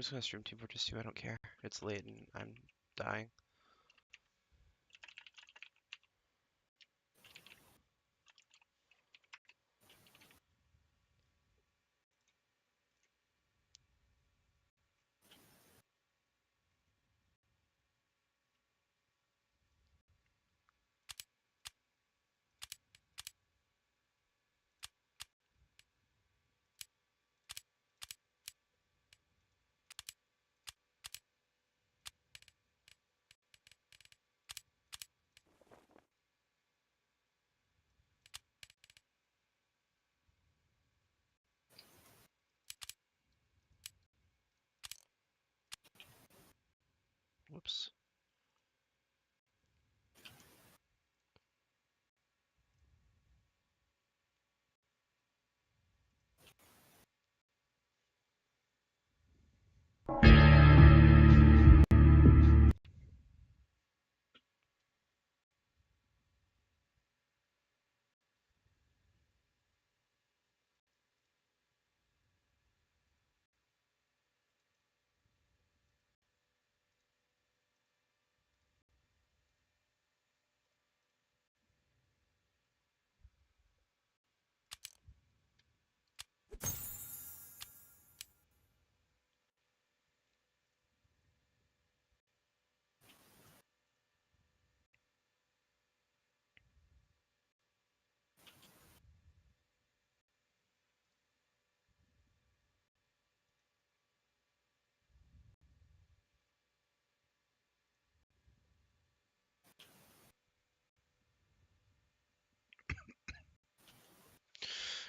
just gonna stream Team Fortress 2, I don't care. It's late and I'm dying. Whoops.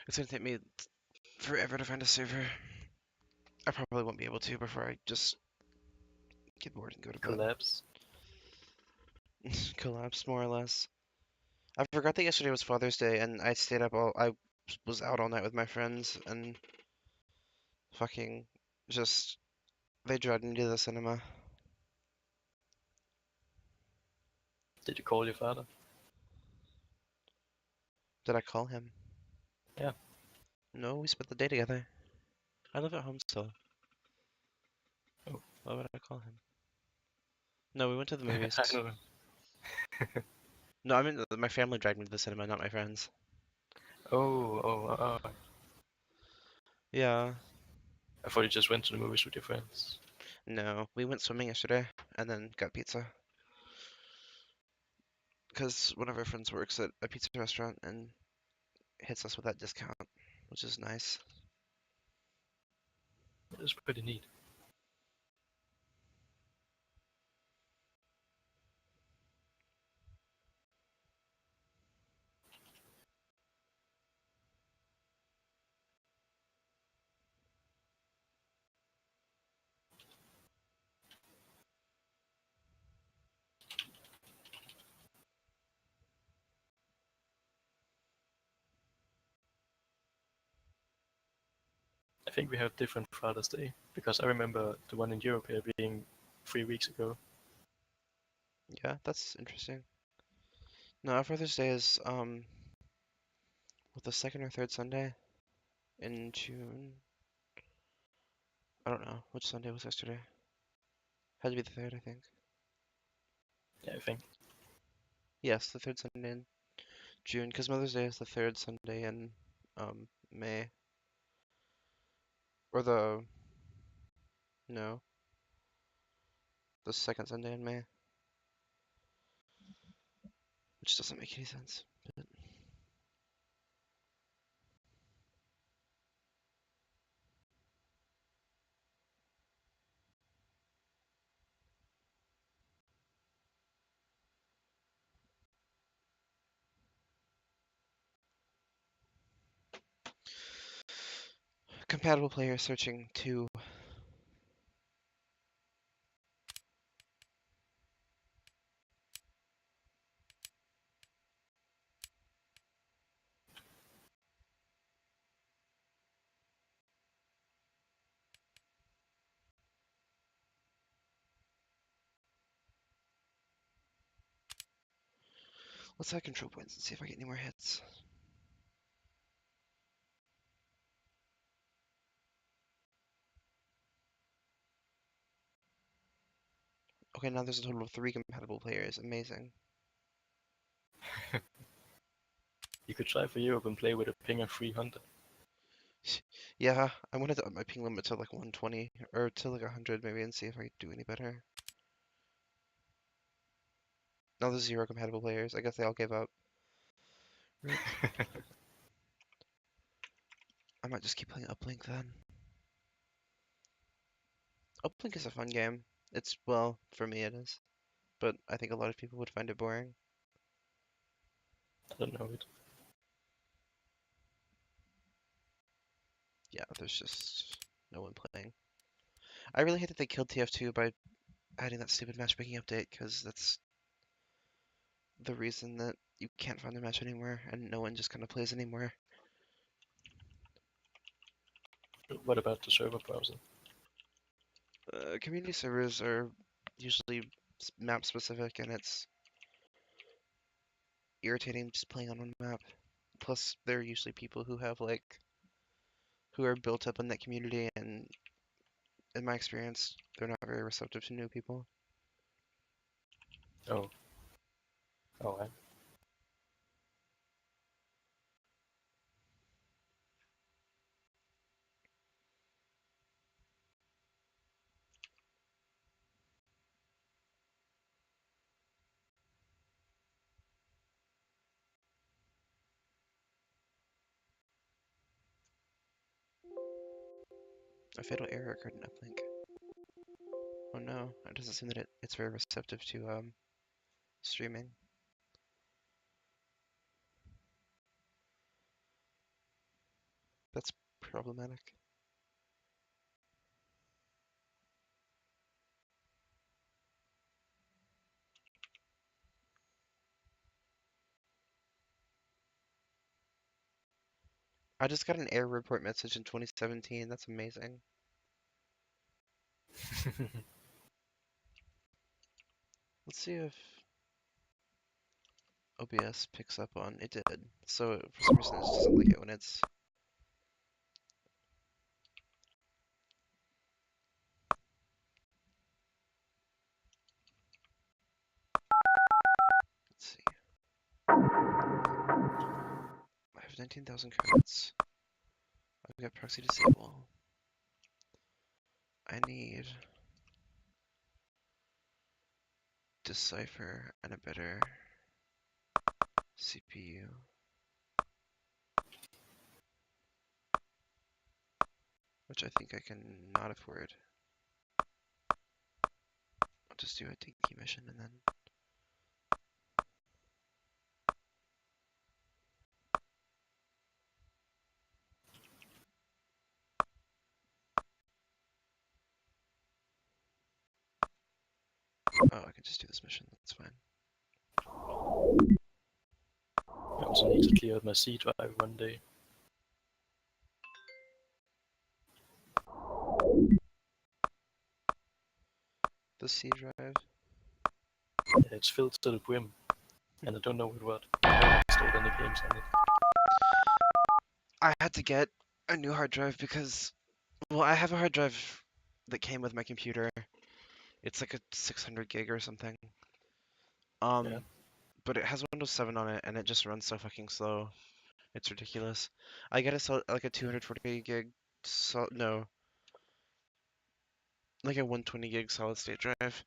It's gonna take me forever to find a server. I probably won't be able to before I just get bored and go to bed. Collapse. Collapse, more or less. I forgot that yesterday was Father's Day and I stayed up I was out all night with my friends and fucking just, they dragged me to the cinema. Did you call your father? Did I call him? Yeah. No, we spent the day together. I live at home still. Oh. Why would I call him? No, we went to the movies. I don't know. No, I mean my family dragged me to the cinema, not my friends. Oh. Yeah. I thought you just went to the movies with your friends. No, we went swimming yesterday and then got pizza. Because one of our friends works at a pizza restaurant and hits us with that discount, which is nice. It was pretty neat. I think we have different Father's Day because I remember the one in Europe here being 3 weeks ago. Yeah, that's interesting. No, our Father's Day is what, the second or third Sunday in June. I don't know which Sunday was yesterday. Had to be the third, I think. Yeah, I think. Yes, the third Sunday in June, because Mother's Day is the third Sunday in May. Or no, the second Sunday in May. Which doesn't make any sense. But compatible player searching 2. Let's add control points and see if I get any more hits. Okay, now there's a total of 3 compatible players. Amazing. You could try for Europe and play with a ping of 300. Yeah, I wanted to up my ping limit to like 120 or to like 100 maybe and see if I could do any better. Now there's 0 compatible players. I guess they all gave up. Rip. I might just keep playing Uplink then. Uplink is a fun game. It's, well, for me it is. But I think a lot of people would find it boring. I don't know it. Yeah, there's just no one playing. I really hate that they killed TF2 by adding that stupid matchmaking update, because that's the reason that you can't find the match anymore, and no one just kind of plays anymore. What about the server browser? Community servers are usually map specific, and it's irritating just playing on one map. Plus, they're usually people who have like who are built up in that community, and in my experience, they're not very receptive to new people. Oh, alright. A fatal error occurred in Uplink. Oh no, it doesn't seem that it's very receptive to streaming. That's problematic. I just got an error report message in 2017. That's amazing. Let's see if OBS picks up on it. Did. So for some reason it just doesn't like it when it's. Let's see. I have 19,000 credits. I've got proxy disable. I need Decipher and a better CPU, which I think I can not afford. I'll just do a dinky mission and then. Oh, I can just do this mission. That's fine. I also need to clear out my C drive one day. The C drive. Yeah, it's filled to the brim, and I don't know with what. I haven't installed any games on it. I had to get a new hard drive because, well, I have a hard drive that came with my computer. It's like a 600 gig or something. Yeah. But it has Windows 7 on it, and it just runs so fucking slow. It's ridiculous. I got like a 240 gig, no, like a 120 gig solid state drive,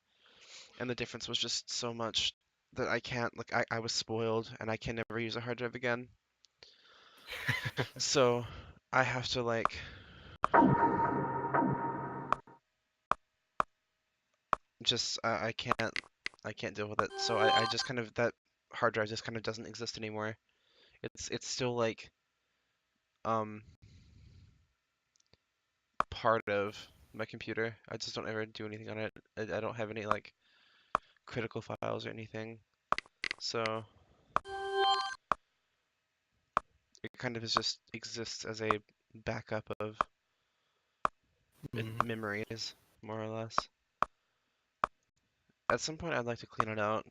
and the difference was just so much that I can't, like, I was spoiled, and I can never use a hard drive again. So I have to like just I can't deal with it. So I just kind of that hard drive just kind of doesn't exist anymore. It's still like um part of my computer. I just don't ever do anything on it. I don't have any like critical files or anything. So it kind of is just exists as a backup of Mm. memories, more or less. At some point, I'd like to clean it out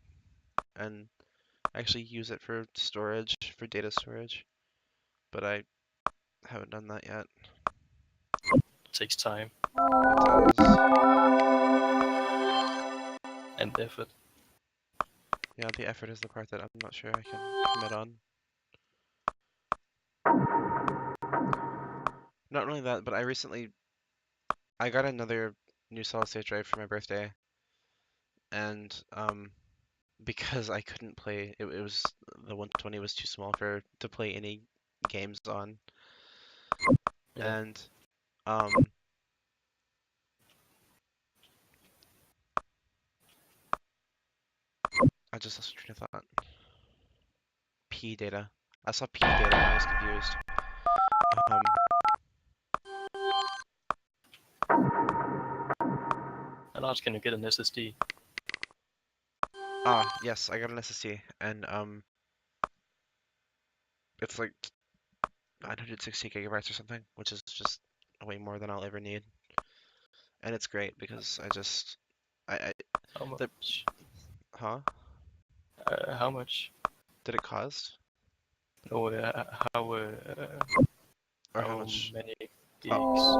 and actually use it for storage, for data storage, but I haven't done that yet. It takes time. It does. and effort. Yeah, the effort is the part that I'm not sure I can commit on. Not only that, but I got another new solid state drive for my birthday, and because I couldn't play, it was the 120 was too small for to play any games on, Yeah. and um I just lost train of thought. P data. I saw P data and I was confused. Um, How large can you get an SSD? yes, I got an SSD, and it's like 960 gigabytes or something, which is just way more than I'll ever need. And it's great because I How the, much? huh? How much? Did it cost? No, Or how how much? many Oh, gigs?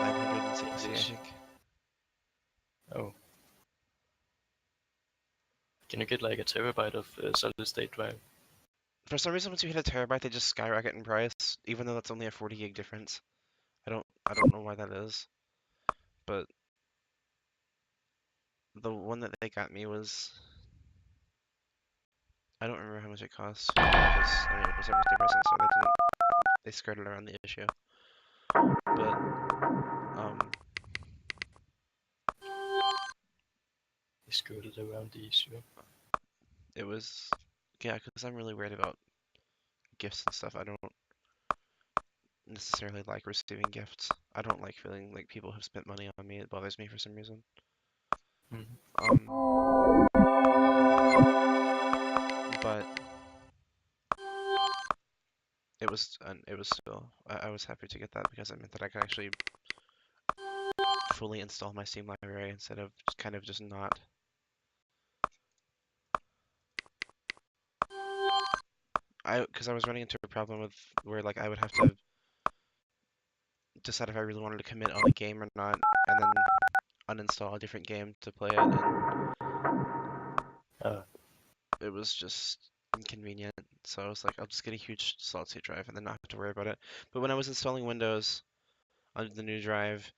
960, I English. think. Oh, can you get like a terabyte of solid state drive? For some reason, once you hit a terabyte, they just skyrocket in price, even though that's only a 40 gig difference. I don't know why that is, but the one that they got me was, I don't remember how much it cost, because, I mean, it was their birthday present, so they skirted around the issue. But, um, They skirted around the issue. it was, yeah, because I'm really worried about gifts and stuff. I don't necessarily like receiving gifts. I don't like feeling like people have spent money on me. It bothers me for some reason. Mhm. Um, but it was still, I was happy to get that because it meant that I could actually fully install my Steam library instead of just kind of just not. Because I was running into a problem with where like I would have to decide if I really wanted to commit on a game or not, and then uninstall a different game to play it, and Uh, it was just inconvenient. So I was like, I'll just get a huge solid state drive and then not have to worry about it. But when I was installing Windows on the new drive,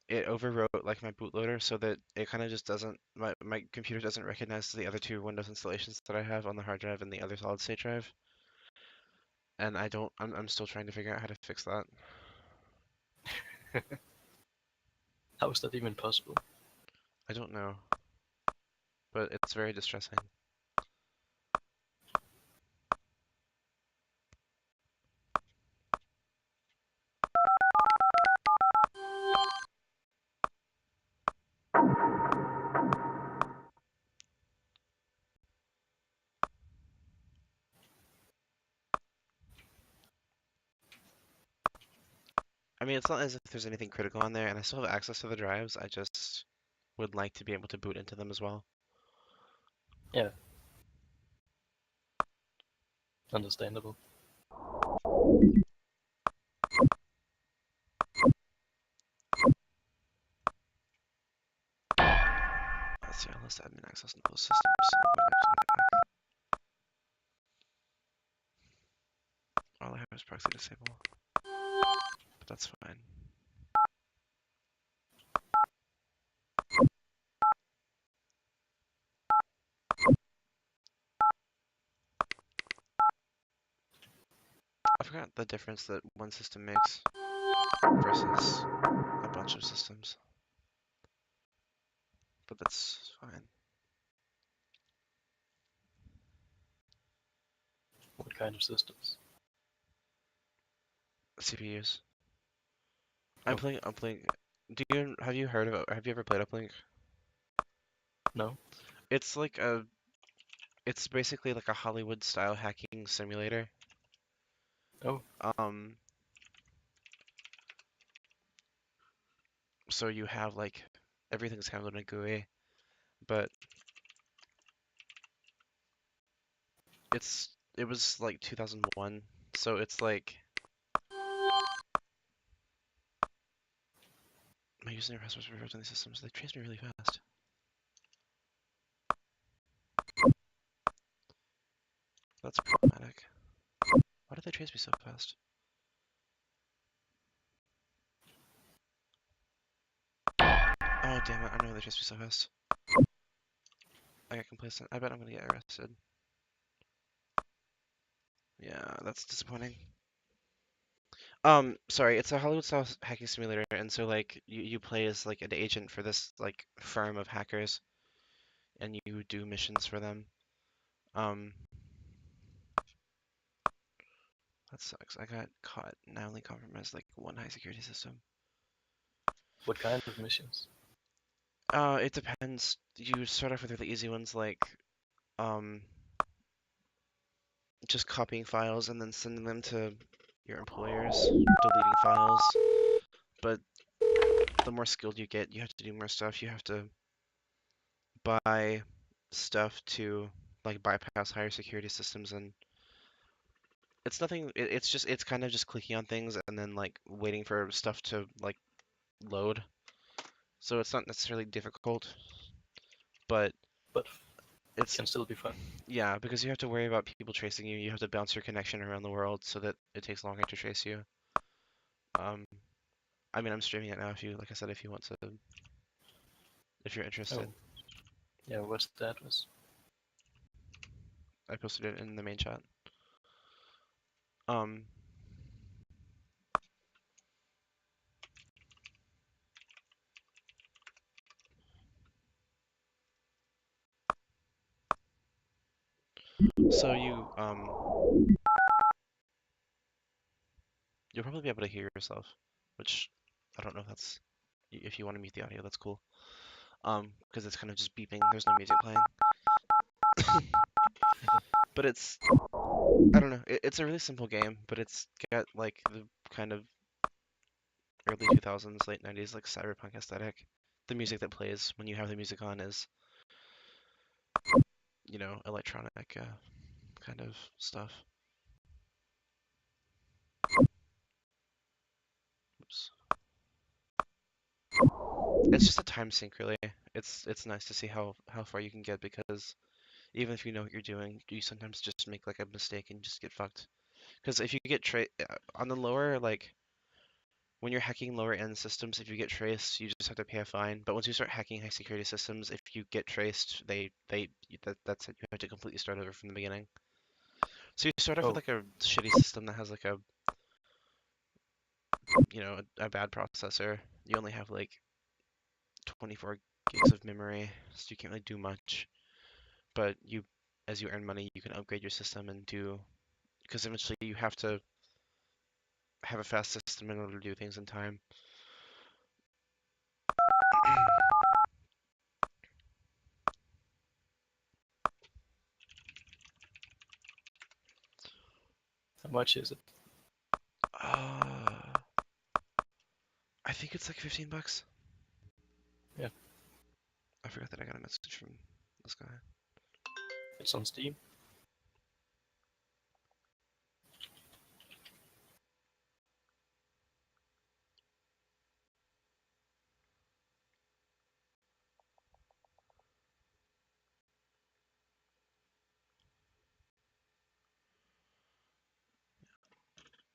it overwrote like my bootloader so that it kind of just doesn't, my computer doesn't recognize the other two Windows installations that I have on the hard drive and the other solid state drive. And I'm still trying to figure out how to fix that. how is that even possible? I don't know, but it's very distressing. I mean, it's not as if there's anything critical on there, and I still have access to the drives. I just would like to be able to boot into them as well. Yeah, understandable. Let's see, I lost admin access on those systems, so I'm going to have to get it back. All I have is proxy disable, but that's fine. I forgot the difference that one system makes versus a bunch of systems, but that's fine. What kind of systems? CPUs. Oh, I'm playing. Have you heard of it? Have you ever played Uplink? no? It's like it's basically like a Hollywood style hacking simulator. Oh, Um, so you have like everything's handled in a GUI, but it was like 2001, so it's like My username and passwords were revoked on these systems. They traced me really fast. That's problematic. Why did they trace me so fast? Oh, damn it. I know they traced me so fast. I got complacent. I bet I'm gonna get arrested. Yeah, that's disappointing. Sorry, it's a Hollywood-style hacking simulator, and so like you play as like an agent for this like firm of hackers, and you do missions for them. Um, that sucks. I got caught and I only compromised like one high security system. What kind of missions? It depends. You start off with really easy ones like um just copying files and then sending them to your employers, deleting files. But the more skilled you get, you have to do more stuff. You have to buy stuff to like bypass higher security systems, and it's nothing. It's just it's kind of just clicking on things and then like waiting for stuff to like load. So it's not necessarily difficult, but But it's can still be fun. yeah, because you have to worry about people tracing you. You have to bounce your connection around the world so that it takes longer to trace you. Um, I mean, I'm streaming it now. If you, like I said, if you want to, if you're Oh, interested, yeah. What's the address? I posted it in the main chat. Um, so you'll probably be able to hear yourself, which I don't know if that's if you want to mute the audio, that's cool. Because it's kind of just beeping. There's no music playing, but it's I don't know. It's a really simple game, but it's got like the kind of early 2000s, late 90s like cyberpunk aesthetic. The music that plays when you have the music on is, electronic kind of stuff. Oops. It's just a time sink, really. It's nice to see how far you can get because even if you know what you're doing, you sometimes just make like a mistake and just get fucked. Because if you get on the lower like when you're hacking lower end systems, if you get traced, you just have to pay a fine. But once you start hacking high security systems, if you get traced, that's it. You have to completely start over from the beginning. So you start off with Oh, like a shitty system that has like a bad processor. You only have like 24 gigs of memory, so you can't really do much. But as you earn money, you can upgrade your system and because eventually you have to have a fast system in order to do things in time. how much is it? Uh, I think it's like 15 bucks. Yeah, I forgot that I got a message from this guy. it's on Steam.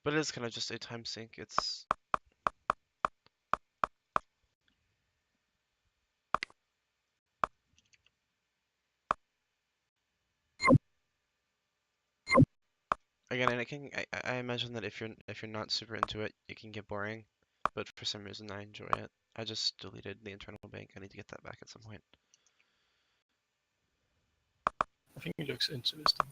But it is kind of just a time sink. It's again, and I imagine that if you're not super into it, it can get boring. But for some reason, I enjoy it. I just deleted the internal bank. I need to get that back at some point. I think it looks interesting.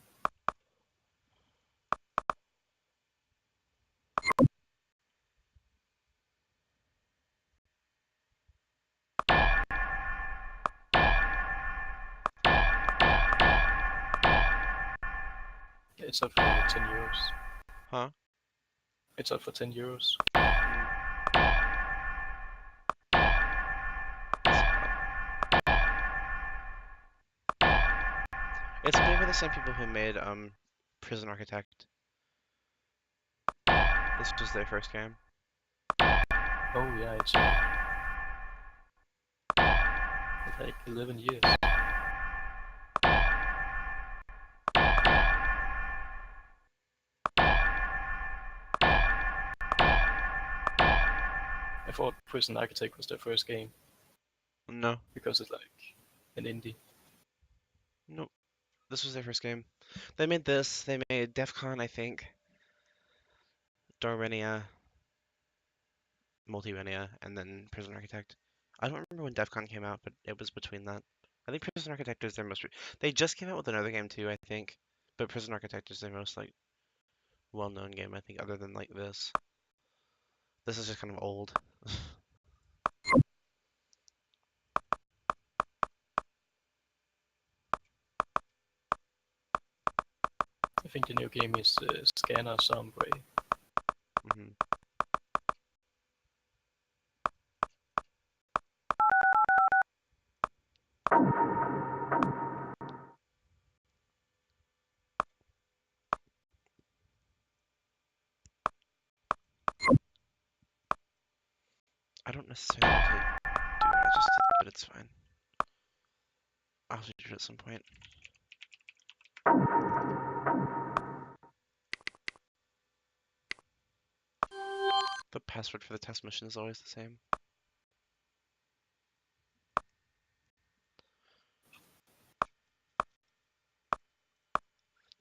Yeah, it's up for 10 euros. Huh? It's up for 10 euros. Mm, that's odd. It's made by the same people who made Prison Architect. This was their first game. Oh yeah, it's like 11 years. I thought Prison Architect was their first game No, because it's like an indie. nope. This was their first game. They made this. They made DEF CON, I think, Darwinia, Multivinia, and then Prison Architect. I don't remember when DEF CON came out, but it was between that. I think Prison Architect is their most. They just came out with another game too, I think, but Prison Architect is their most like well-known game, I think, other than like this. This is just kind of old. I think the new game is Scanner Sombre. hmm I don't necessarily need to do what I just did, but it's fine. I'll do it at some point. The password for the test mission is always the same.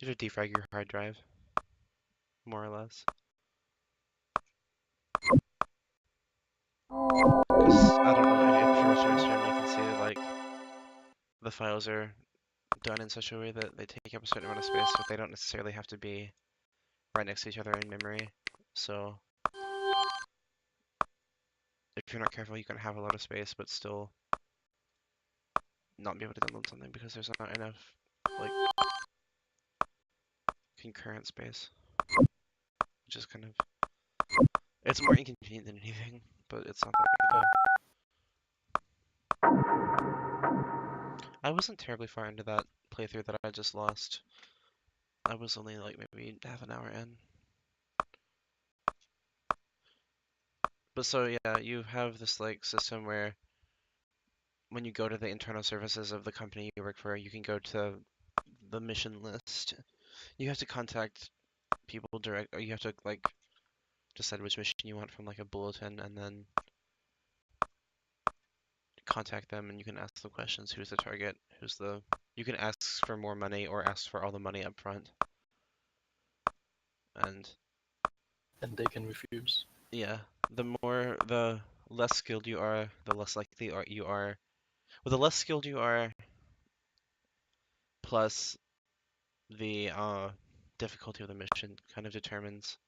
You have to defrag your hard drive, more or less. Because I don't know if you're watching my stream, you can see like the files are done in such a way that they take up a certain amount of space, but they don't necessarily have to be right next to each other in memory. So if you're not careful, you can have a lot of space, but still not be able to download something because there's not enough like concurrent space, which is kind of it's more inconvenient than anything, but it's not that big a deal. I wasn't terribly far into that playthrough that I just lost. I was only like maybe half an hour in. But so yeah, you have this like system where when you go to the internal services of the company you work for, you can go to the mission list. You have to contact people direct, or you have to like decide which mission you want from like a bulletin, and then contact them, and you can ask the questions: who's the target, who's the. You can ask for more money or ask for all the money up front, and And they can refuse. yeah, the less skilled you are, the less likely you are. Well, the less skilled you are, plus the difficulty of the mission kind of determines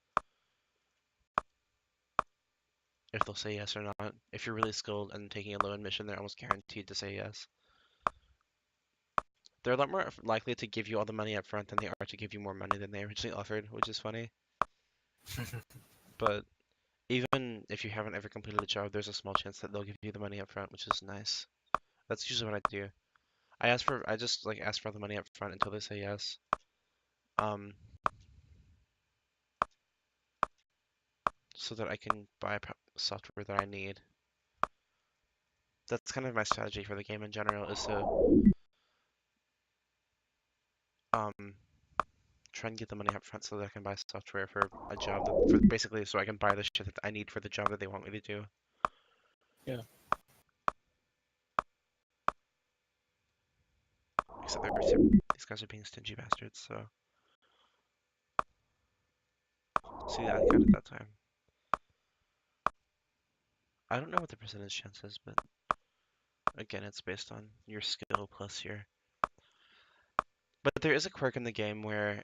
if they'll say yes or not. If you're really skilled and taking a low-end mission, they're almost guaranteed to say yes. They're a lot more likely to give you all the money up front than they are to give you more money than they originally offered, which is funny. But even if you haven't ever completed a job, there's a small chance that they'll give you the money up front, which is nice. That's usually what I do. I just like ask for the money up front until they say yes. Um, so that I can buy software that I need. That's kind of my strategy for the game in general, is to um try and get the money up front so that I can buy software for a job that for basically so I can buy the shit that I need for the job that they want me to do. Yeah. Except these guys are being stingy bastards, so see I got it that time. I don't know what the percentage chance is, but again it's based on your skill plus your but there is a quirk in the game where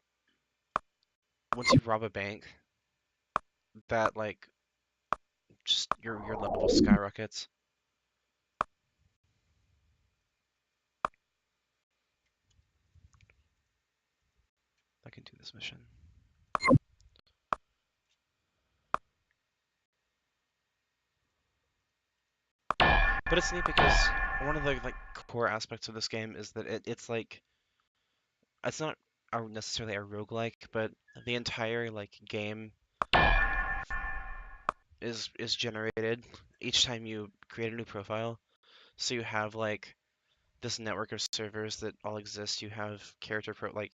once you rob a bank that like just your level skyrockets. I can do this mission. But it's neat because one of the like core aspects of this game is that it's like it's not necessarily a roguelike, but the entire like game is generated each time you create a new profile. So you have like this network of servers that all exist. You have character pro like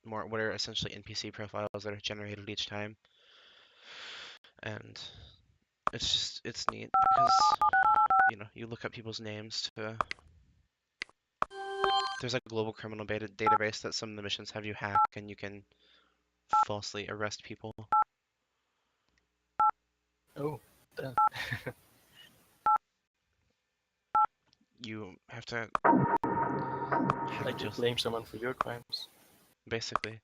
more what are essentially NPC profiles that are generated each time, and it's neat because you look up people's names to. There's a global criminal beta database that some of the missions have you hack, and you can falsely arrest people. Oh, damn. You have to hack Like you into blame someone for your crimes. basically.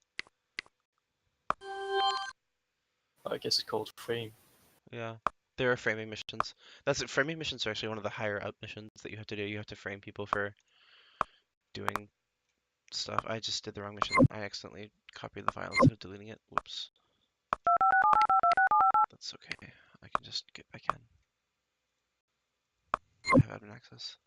I guess it's called frame. Yeah. There are framing missions. Framing missions are actually one of the higher up missions that you have to do. You have to frame people for doing stuff. I just did the wrong mission. I accidentally copied the file instead of deleting it. Whoops. That's okay. I can just get back in. I have admin access.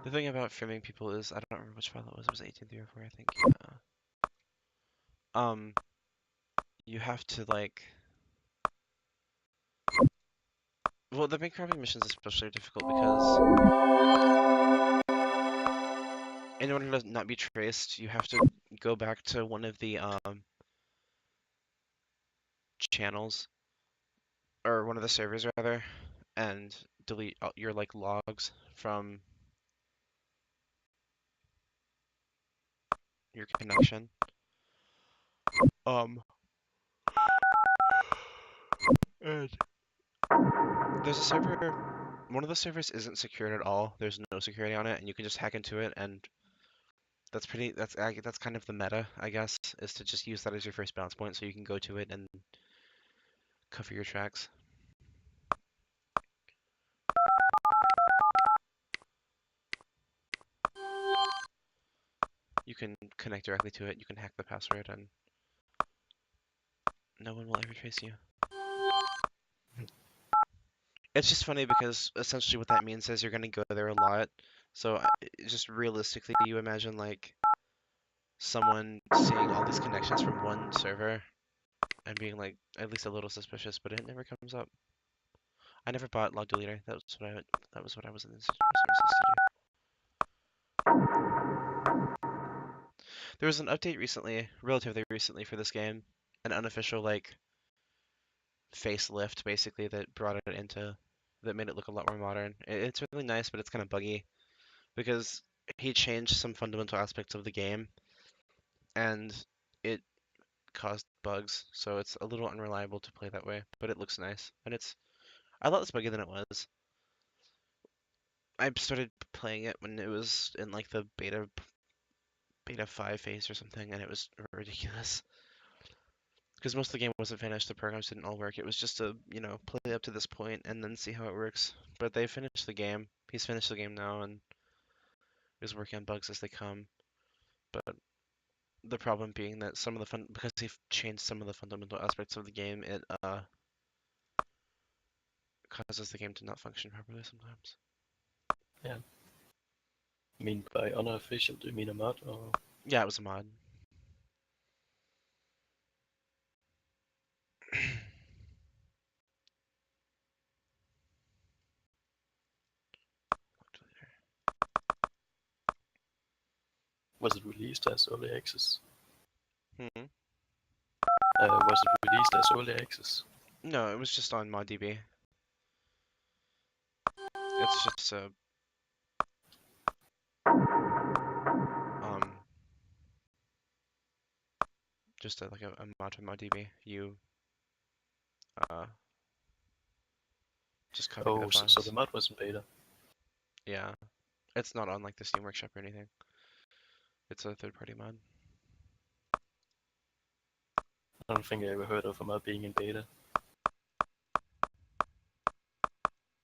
The thing about framing people is I don't remember which file it was. It was 18304, I think. You have to like. Well, the bank robbing missions especially are difficult because in order to not be traced, you have to go back to one of the channels or one of the servers rather, and delete your like logs from your connection. Um, and there's a server. One of the servers isn't secured at all. There's no security on it, and you can just hack into it, and that's pretty. That's kind of the meta, I guess, is to just use that as your first bounce point, so you can go to it and cover your tracks. You can connect directly to it. You can hack the password, and no one will ever trace you. It's just funny because essentially what that means is you're gonna go there a lot. So just realistically, you imagine like someone seeing all these connections from one server and being like at least a little suspicious, but it never comes up. I never bought log deleter. That was what I was in this resources to do. There was an update recently, relatively recently for this game, an unofficial like facelift basically that brought it into that made it look a lot more modern. It's really nice, but it's kind of buggy because he changed some fundamental aspects of the game and it caused bugs, so it's a little unreliable to play that way, but it looks nice. And it's a lot less buggy than it was. I started playing it when it was in like the beta 5 phase or something, and it was ridiculous. Because most of the game wasn't finished, the programs didn't all work. It was just to, play up to this point and then see how it works. But they finished the game. He's finished the game now and is working on bugs as they come. But the problem being that because he changed some of the fundamental aspects of the game, it causes the game to not function properly sometimes. Yeah. I mean, by unofficial, do you mean a mod or? Yeah, it was a mod. Was it released as early access? Hmm. Was it released as early access? No, it was just on ModDB. It's just a um like a mod from ModDB. You uh just copy the Oh, so the files. mod wasn't beta. Yeah, it's not on like the Steam Workshop or anything. It's a third-party mod. I don't think I ever heard of a mod being in beta,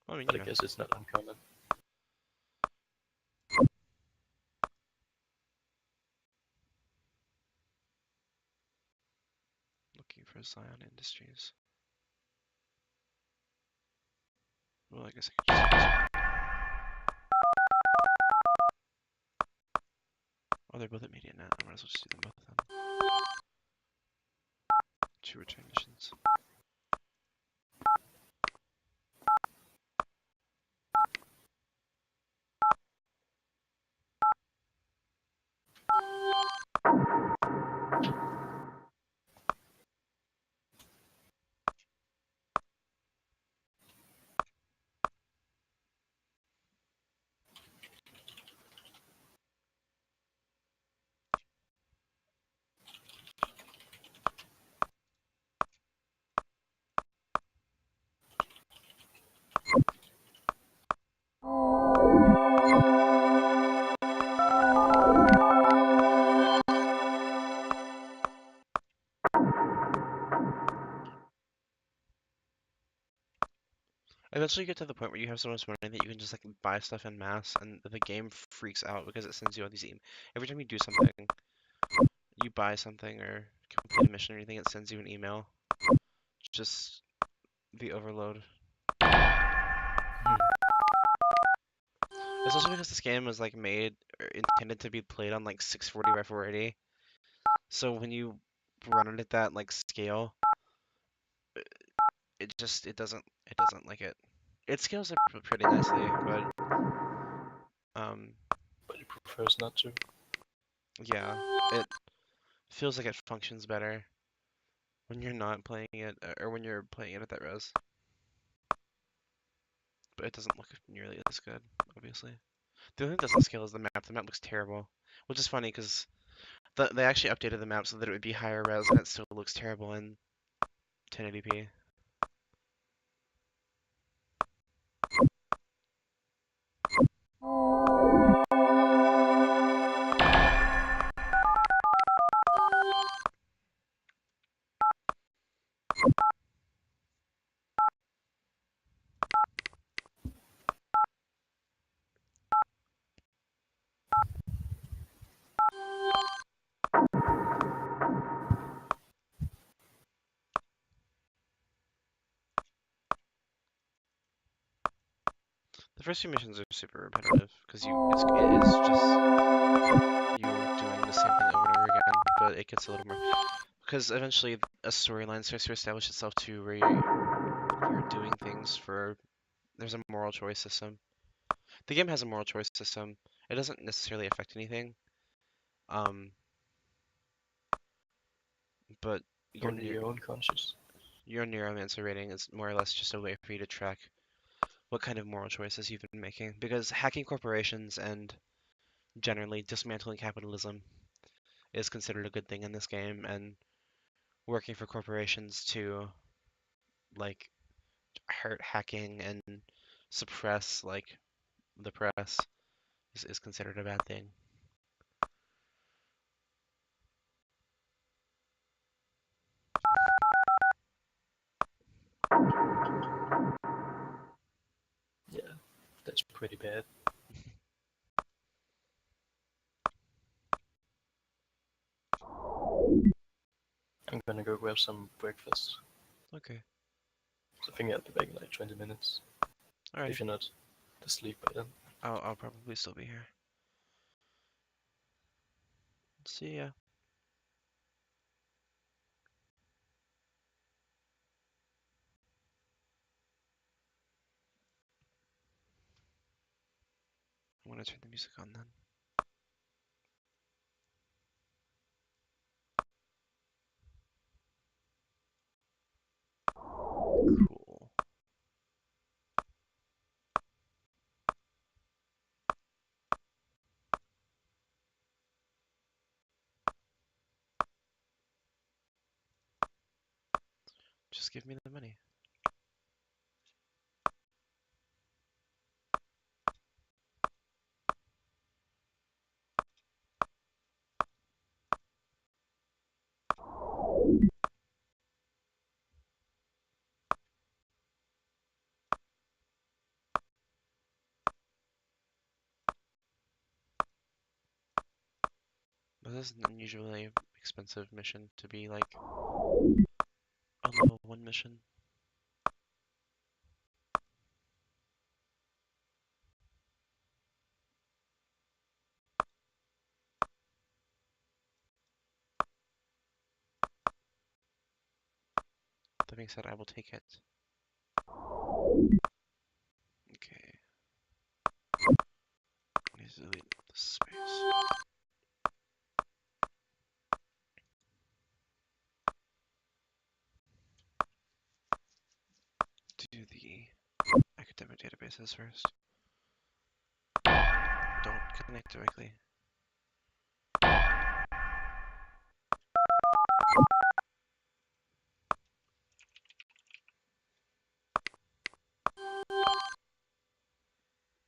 I mean, but I guess it's not uncommon. looking for Zion Industries. Well, I guess I could just use it. Oh, they're both at MediaNet. I might as well just do them both then. 2 return missions. Eventually you get to the point where you have so much money that you can just like buy stuff en masse, and the game freaks out because it sends you all these every time you do something, you buy something or complete a mission or anything, it sends you an email. Just the overload. Hmm. It's also because this game was like made or intended to be played on like 640 by 480. So when you run it at that like scale, it doesn't like it. It scales up pretty nicely, but um But he prefers not to. yeah, it feels like it functions better when you're not playing it or when you're playing it at that res. But it doesn't look nearly as good, obviously. The only thing that doesn't scale is the map. The map looks terrible, which is funny because they actually updated the map so that it would be higher res, and it still looks terrible in 1080p. The first few missions are super repetitive because it is just you doing the same thing over and over again, but it gets a little more because eventually a storyline starts to establish itself too, where you're doing things for there's a moral choice system. The game has a moral choice system. It doesn't necessarily affect anything, um, but your Only ne- your own conscience. your neuromancer rating is more or less just a way for you to track what kind of moral choices you've been making. Because hacking corporations and generally dismantling capitalism is considered a good thing in this game, and working for corporations to like hurt hacking and suppress like the press is considered a bad thing. Yeah, that's pretty bad. I'm gonna go grab some breakfast. Okay, So I think I'll be back in like 20 minutes. alrighty. If you're not asleep by then. I'll probably still be here. See ya. I'm gonna turn the music on then. Cool. Just give me the money. This is an unusually expensive mission to be like a level 1 mission. That being said, I will take it. Okay. I need to delete the space. do the academic databases first. Don't connect directly.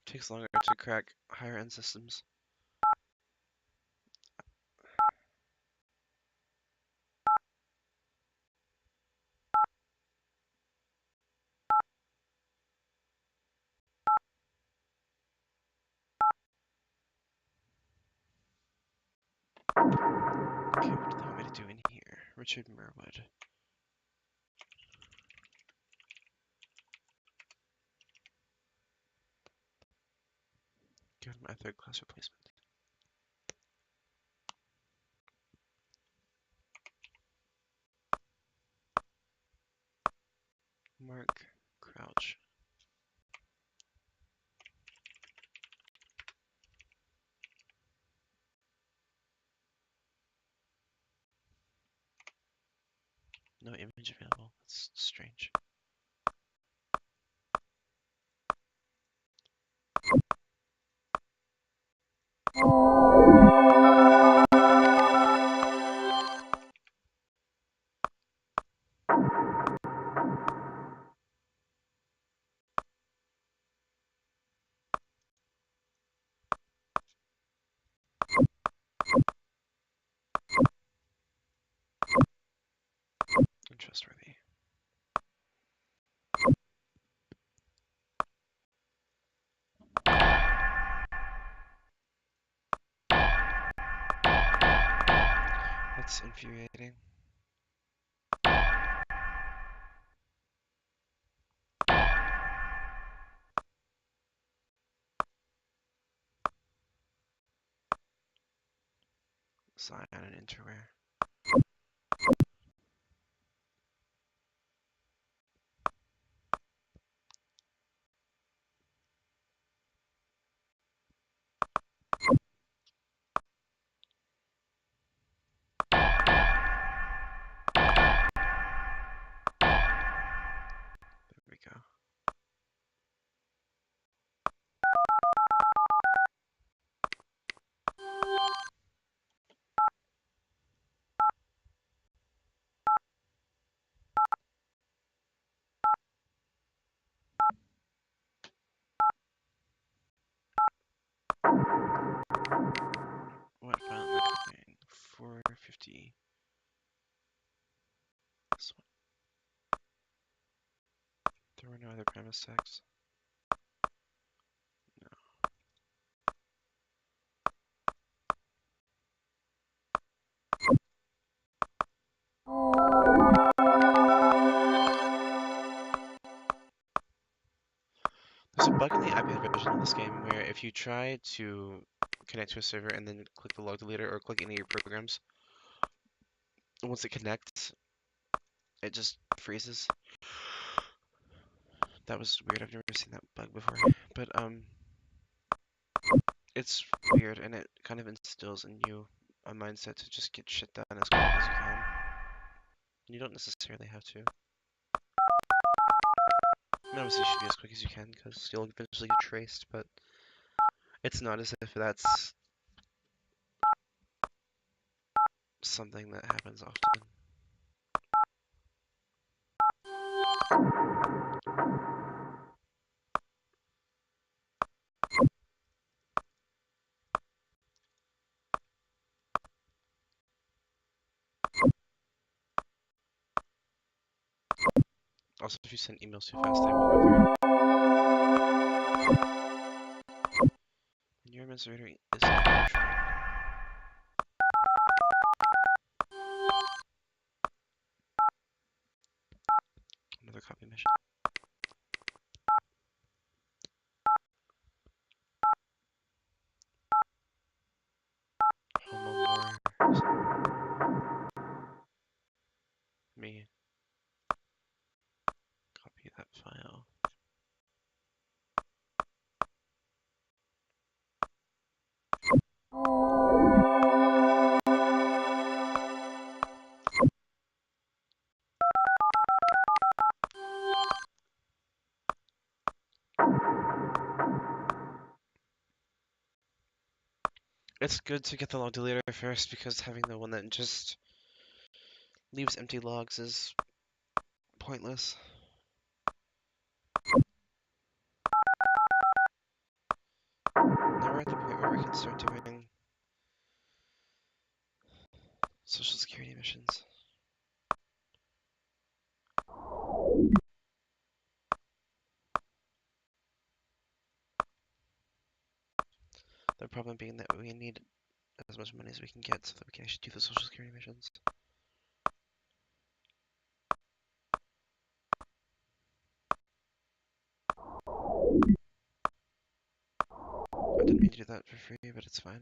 Takes longer to crack higher end systems. Okay, what do they want me to do in here? Richard Merwood. Give him my third class replacement. Mark Crouch. No image available. That's strange. Untrustworthy. That's infuriating. Sign and interware. There we go. What file am I copying? 450. This one. There were no other premise tags. No. There's a bug in the iPad version of this game where if you try to connect to a server and then click the log deleter or click any of your programs, once it connects, it just freezes. That was weird. I've never seen that bug before. But it's weird and it kind of instills in you a mindset to just get shit done as quickly as you can. And you don't necessarily have to. I mean, obviously you should be as quick as you can because you'll eventually get traced, but it's not as if that's something that happens often. Also, if you send emails too fast, they won't go through. And your administrator is untrained. Another copy mission. Homo me copy that file. It's good to get the log deleter first because having the one that just leaves empty logs is pointless. Now we're at the point where we can start doing social security missions. The problem being that we need as much money as we can get so that we can actually do the social security missions. I didn't mean to do that for free, but it's fine.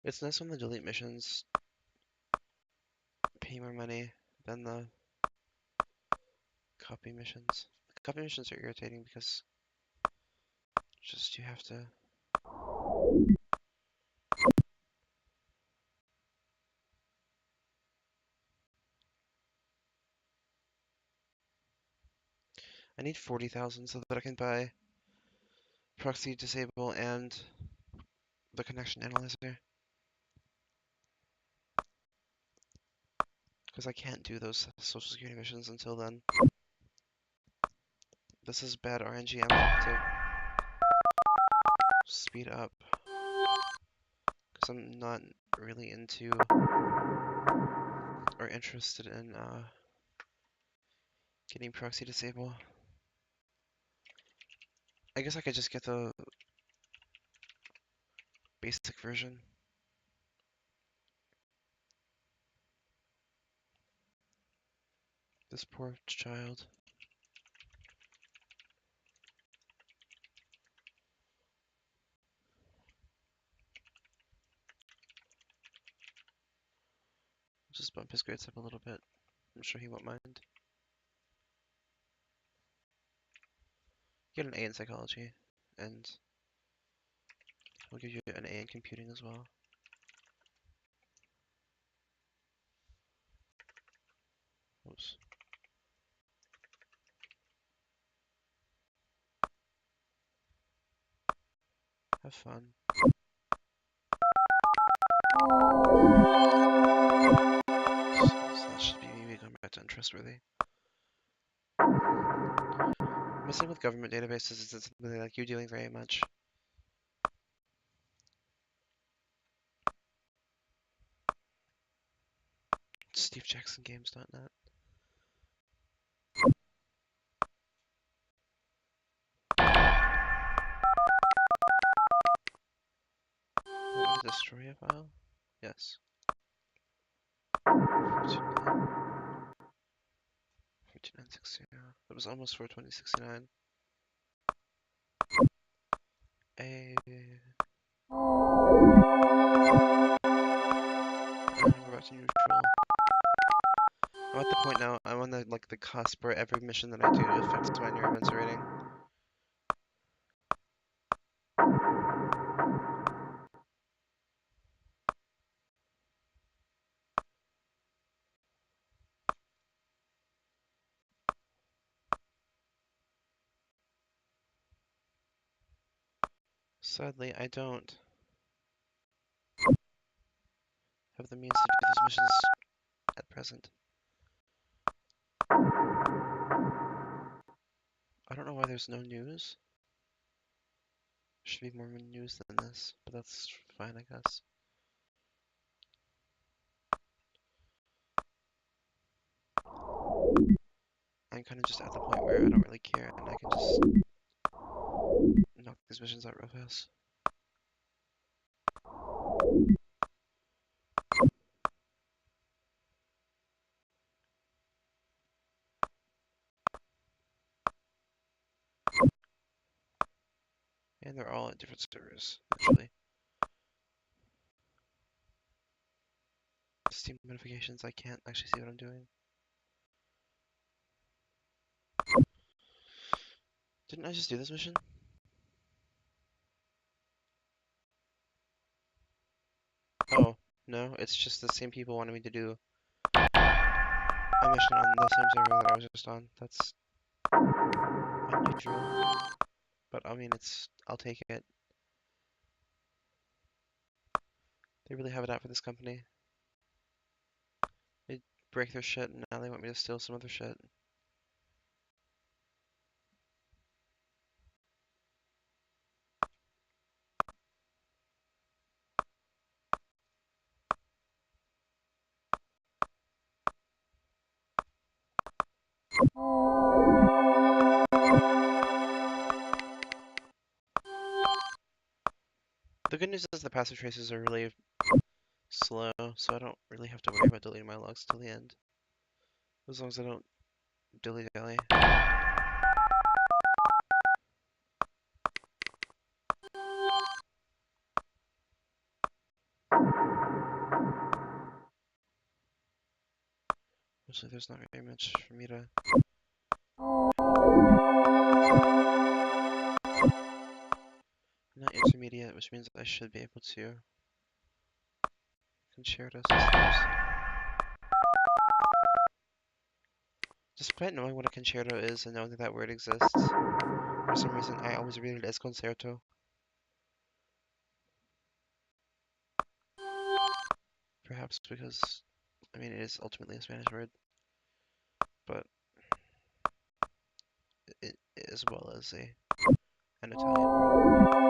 It's nice when the delete missions pay more money than the copy missions. The copy missions are irritating because just you have to. I need 40,000 so that I can buy proxy disable and the connection analyzer. Because I can't do those social security missions until then. This is bad RNG. I'm gonna have to speed up. Because I'm not really into or interested in getting proxy disable. I guess I could just get the basic version. This poor child. Just bump his grades up a little bit. I'm sure he won't mind. Get an A in psychology, and we'll give you an A in computing as well. Oops. Have fun. So that should be me going back to untrustworthy. Messing with government databases isn't something like you're doing very much. SteveJacksonGames.net. Want me to destroy a file? Yes. 42960. That was almost 42069. And we're back to neutral. I'm at the point now, I'm on the cusp where every mission that I do affects my neuromancer rating. Sadly, I don't have the means to do those missions at present. I don't know why there's no news. Should be more news than this, but that's fine, I guess. I'm kind of just at the point where I don't really care, and I can just knock these missions out real fast. And they're all at different servers, actually. Steam notifications, I can't actually see what I'm doing. Didn't I just do this mission? Oh, no, it's just the same people wanting me to do a mission on the same server that I was just on. That's unusual. But I mean, I'll take it. They really have it out for this company. They break their shit and now they want me to steal some other shit. The good news is the passive traces are really slow, so I don't really have to worry about deleting my logs till the end. As long as I don't dilly-dally. Actually, there's not very much for me to... Not intermediate, which means I should be able to concerto systems. Despite knowing what a concerto is and knowing that that word exists, for some reason I always read it as concerto. Perhaps because, I mean, it is ultimately a Spanish word, but it as well as an Italian word.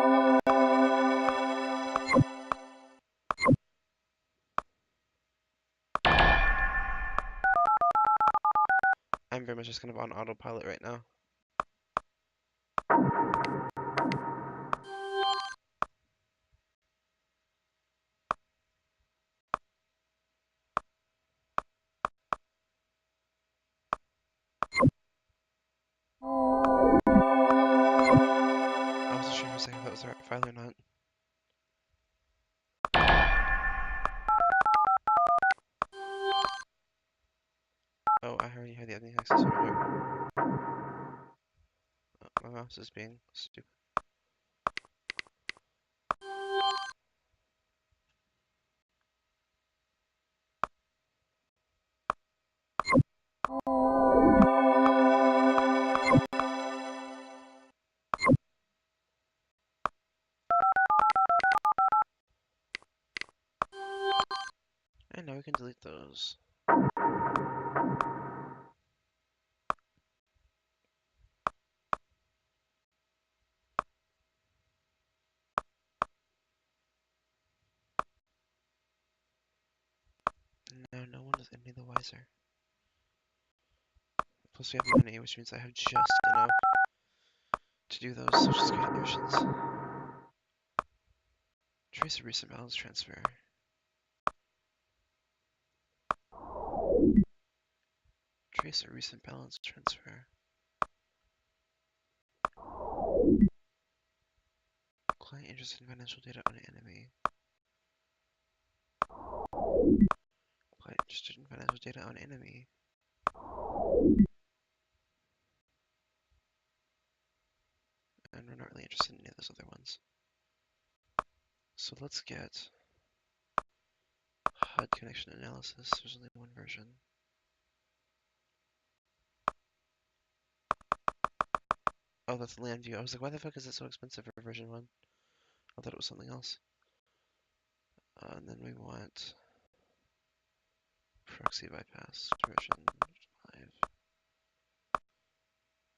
I'm very much just kind of on autopilot right now. I wasn't sure for a second if that was the right file or not. Oh, I already had the editing access order. Oh, my mouse is being stupid. And now we can delete those. Now no one is any the wiser. Plus we have money, which means I have just enough to do those social security missions. Trace a recent balance transfer. Trace a recent balance transfer. Client interested in financial data on enemy. Client interested in financial data on enemy. And we're not really interested in any of those other ones. So let's get HUD connection analysis. There's only one version. Oh, that's land view. I was like, why the fuck is it so expensive for version 1? I thought it was something else. And then we want proxy bypass version 5.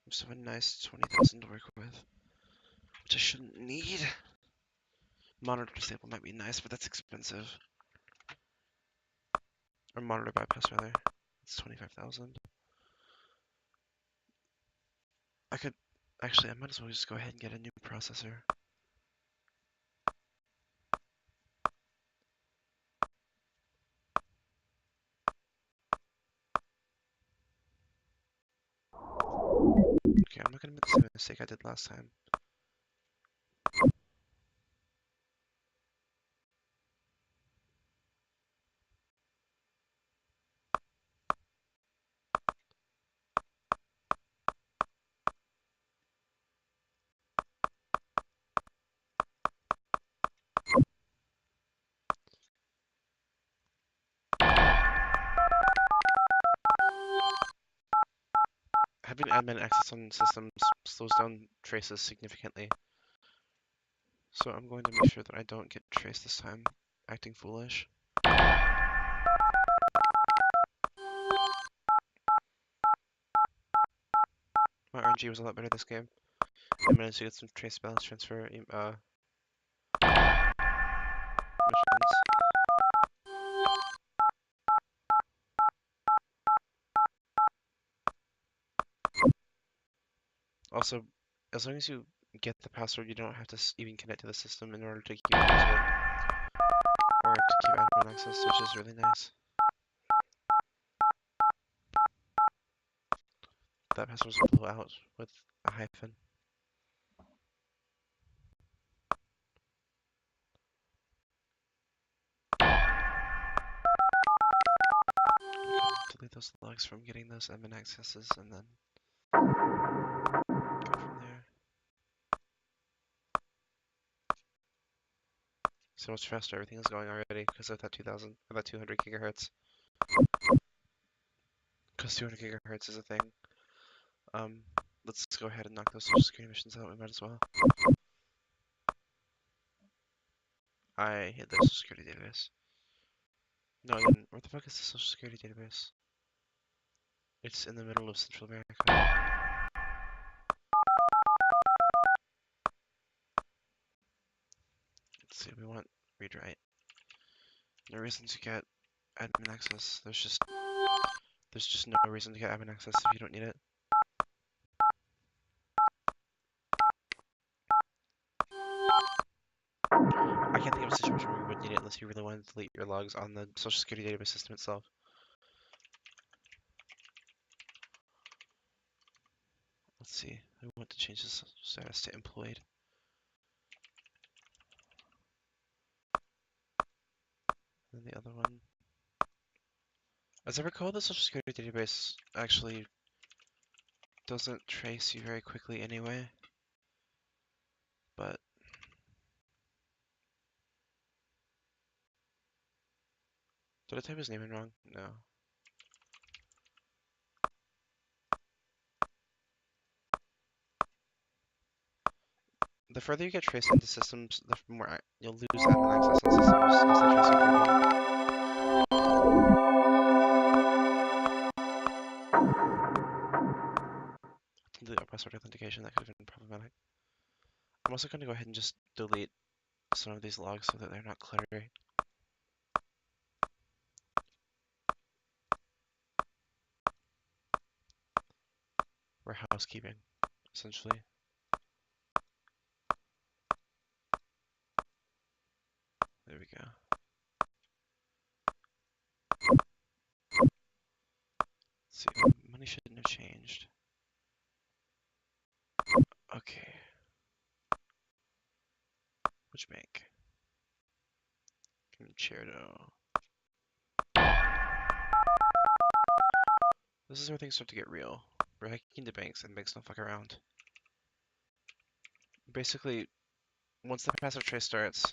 So a nice 20,000 to work with, which I shouldn't need. Monitor disable might be nice, but that's expensive. Or monitor bypass rather. It's 25,000. I could actually I might as well just go ahead and get a new processor. Okay, I'm not gonna make the same mistake I did last time. Having admin access on systems slows down traces significantly. So I'm going to make sure that I don't get traced this time, acting foolish. My RNG was a lot better this game. I managed to get some trace balance transfer missions. Also, as long as you get the password, you don't have to even connect to the system in order to keep onto it, or to keep admin access, which is really nice. That password was blew out with a hyphen. Delete those logs from getting those admin accesses, and then go from there. So much faster everything is going already because of that 2000 or that 200 gigahertz. Because 200 gigahertz is a thing. Let's go ahead and knock those social security missions out. We might as well. I hit the social security database. No, I didn't. Where the fuck is the social security database? It's in the middle of Central America. Let's see, we want read write. No reason to get admin access. There's just no reason to get admin access if you don't need it. I can't think of a situation where you would need it unless you really wanted to delete your logs on the social security database system itself. Let's see. I want to change this status to employed. And the other one. As I recall, the social security database actually doesn't trace you very quickly anyway. But did I type his name in wrong? No. The further you get traced into systems, the more you'll lose admin access on systems as they trace you through them. Delete our password authentication, that could have been problematic. I'm also going to go ahead and just delete some of these logs so that they're not cluttery. We're housekeeping, essentially. There we go. Let's see, money shouldn't have changed. Okay. Which bank? Concerto. This is where things start to get real. We're hacking into banks, and banks don't fuck around. Basically, once the passive trace starts,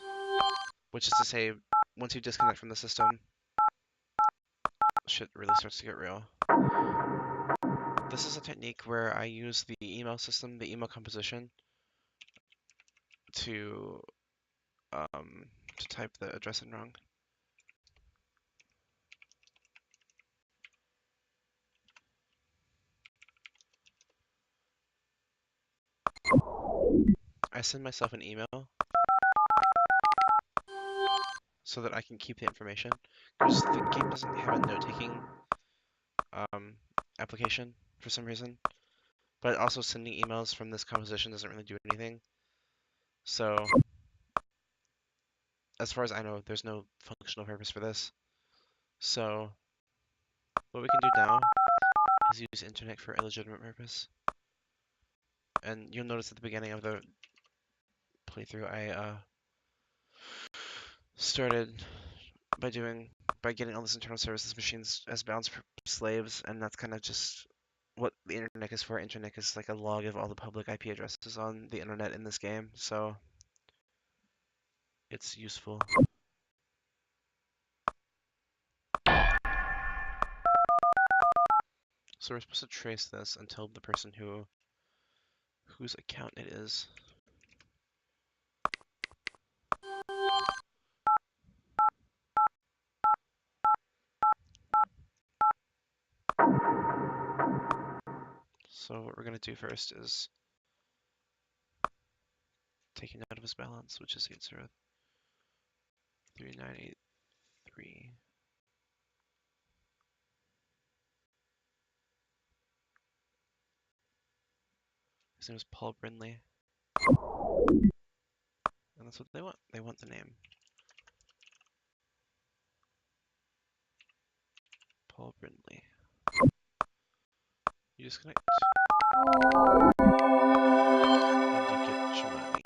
which is to say, once you disconnect from the system, shit really starts to get real. This is a technique where I use the email system, the email composition, to type the address in wrong. I send myself an email so that I can keep the information, because the game doesn't have a note-taking application for some reason, but also sending emails from this composition doesn't really do anything. So, as far as I know, there's no functional purpose for this. So, what we can do now is use internet for a legitimate purpose. And you'll notice at the beginning of the playthrough, I started by getting all this internal services machines as bounds for slaves, and that's kind of just what the internet is for. Internet is like a log of all the public IP addresses on the internet in this game, so it's useful. So we're supposed to trace this until the person whose account it is. So what we're gonna do first is take a note of his balance, which is 803,983. His name is Paul Brindley. And that's what they want. They want the name. Paul Brindley. You disconnect. And you get your money.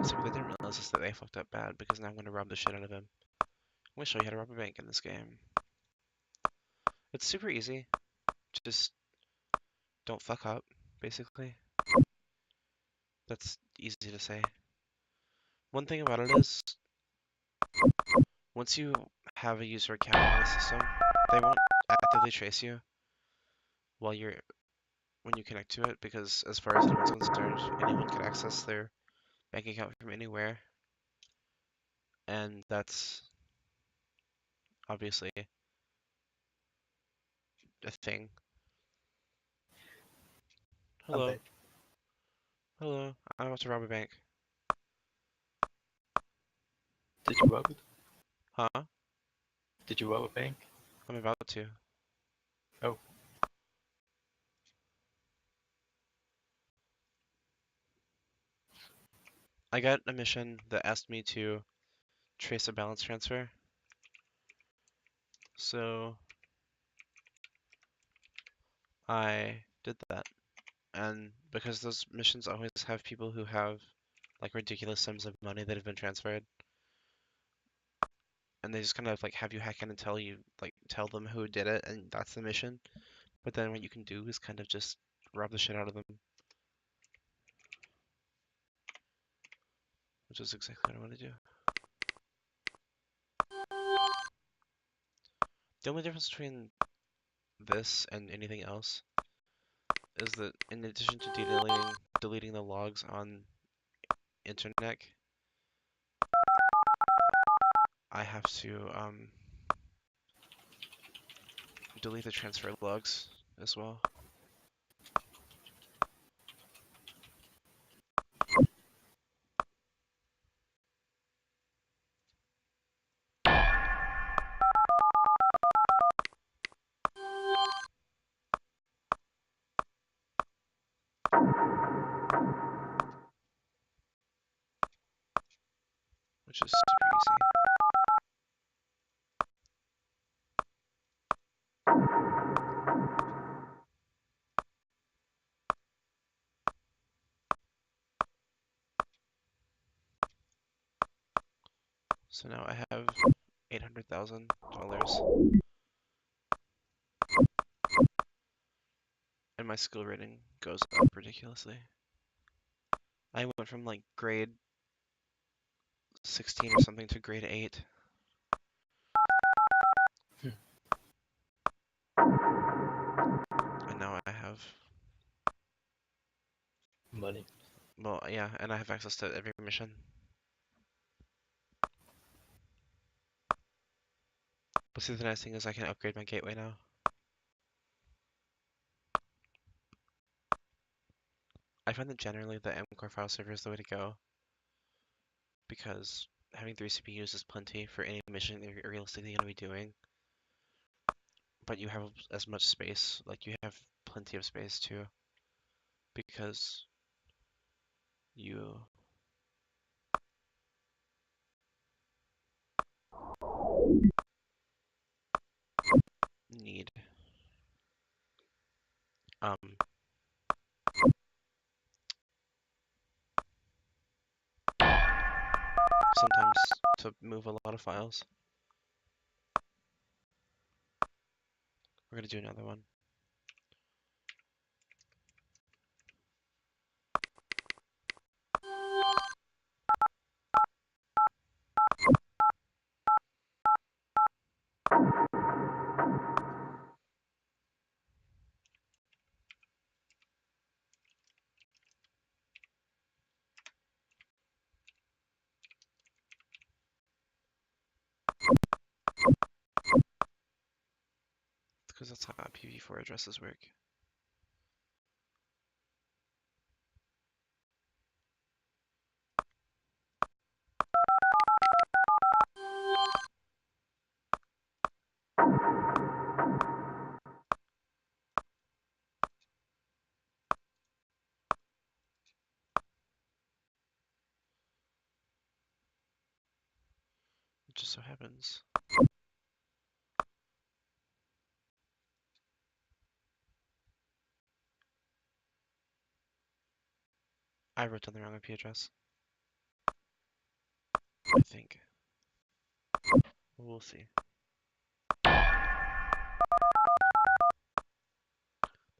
So what they didn't realize is that they fucked up bad because now I'm going to rob the shit out of him. I'm going to show you how to rob a bank in this game. It's super easy. Just don't fuck up, basically. That's easy to say. One thing about it is, once you have a user account on the system, they won't actively trace you while when you connect to it, because as far as anyone's concerned, anyone can access their bank account from anywhere, and that's obviously a thing. I'm Hello, back. hello, I'm about to rob a bank. Did you rob it? Huh? Did you rob a bank? I'm about to. Oh, I got a mission that asked me to trace a balance transfer, so I did that. And because those missions always have people who have like ridiculous sums of money that have been transferred, and they just kind of like have you hack in and tell them who did it, and that's the mission. But then what you can do is kind of just rob the shit out of them, which is exactly what I want to do. The only difference between this and anything else is that in addition to deleting the logs on internet, I have to delete the transfer logs as well. Which is super easy. So now I have $800,000 and my skill rating goes up ridiculously. I went from like grade 16 or something to grade 8. And now I have, money. well, yeah, and I have access to every mission. But see, the nice thing is I can upgrade my gateway now. I find that generally the M-Core file server is the way to go, because having 3 CPUs is plenty for any mission that you're realistically going to be doing. But you have as much space, like you have plenty of space too, because you need um sometimes to move a lot of files. We're gonna do another one. That's how IPv4 addresses work. It just so happens. I wrote down the wrong IP address. I think. We'll see.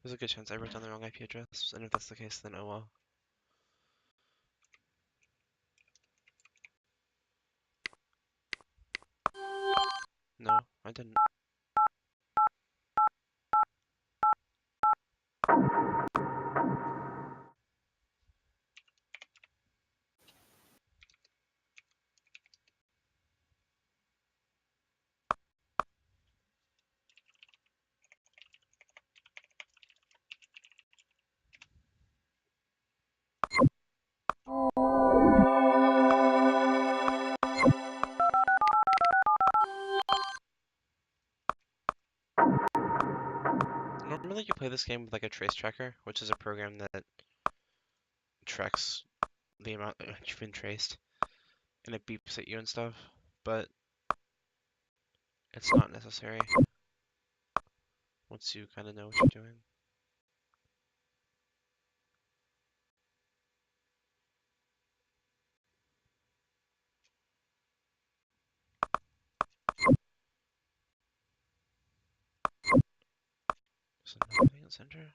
There's a good chance I wrote down the wrong IP address, and if that's the case, then oh well. No, I didn't. Normally you play this game with like a trace tracker, which is a program that tracks the amount that you've been traced, and it beeps at you and stuff, but it's not necessary once you kind of know what you're doing. Is another thing in the center?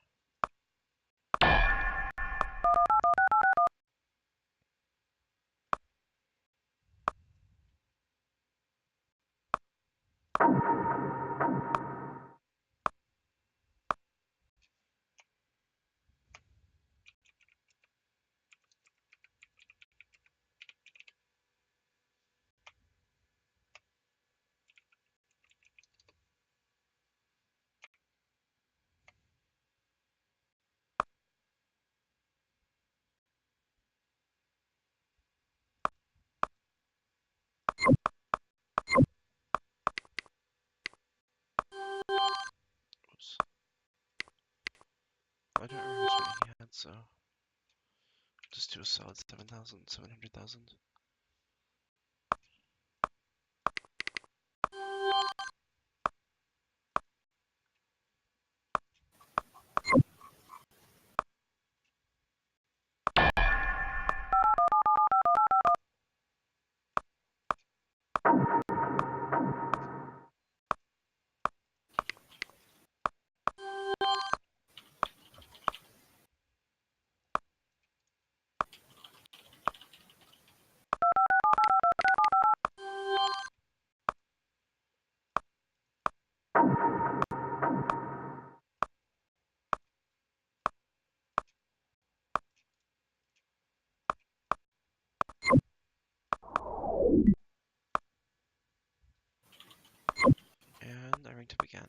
Oops. I don't remember which one he had, so just do a solid 7,000, 700,000. And I ranked up again.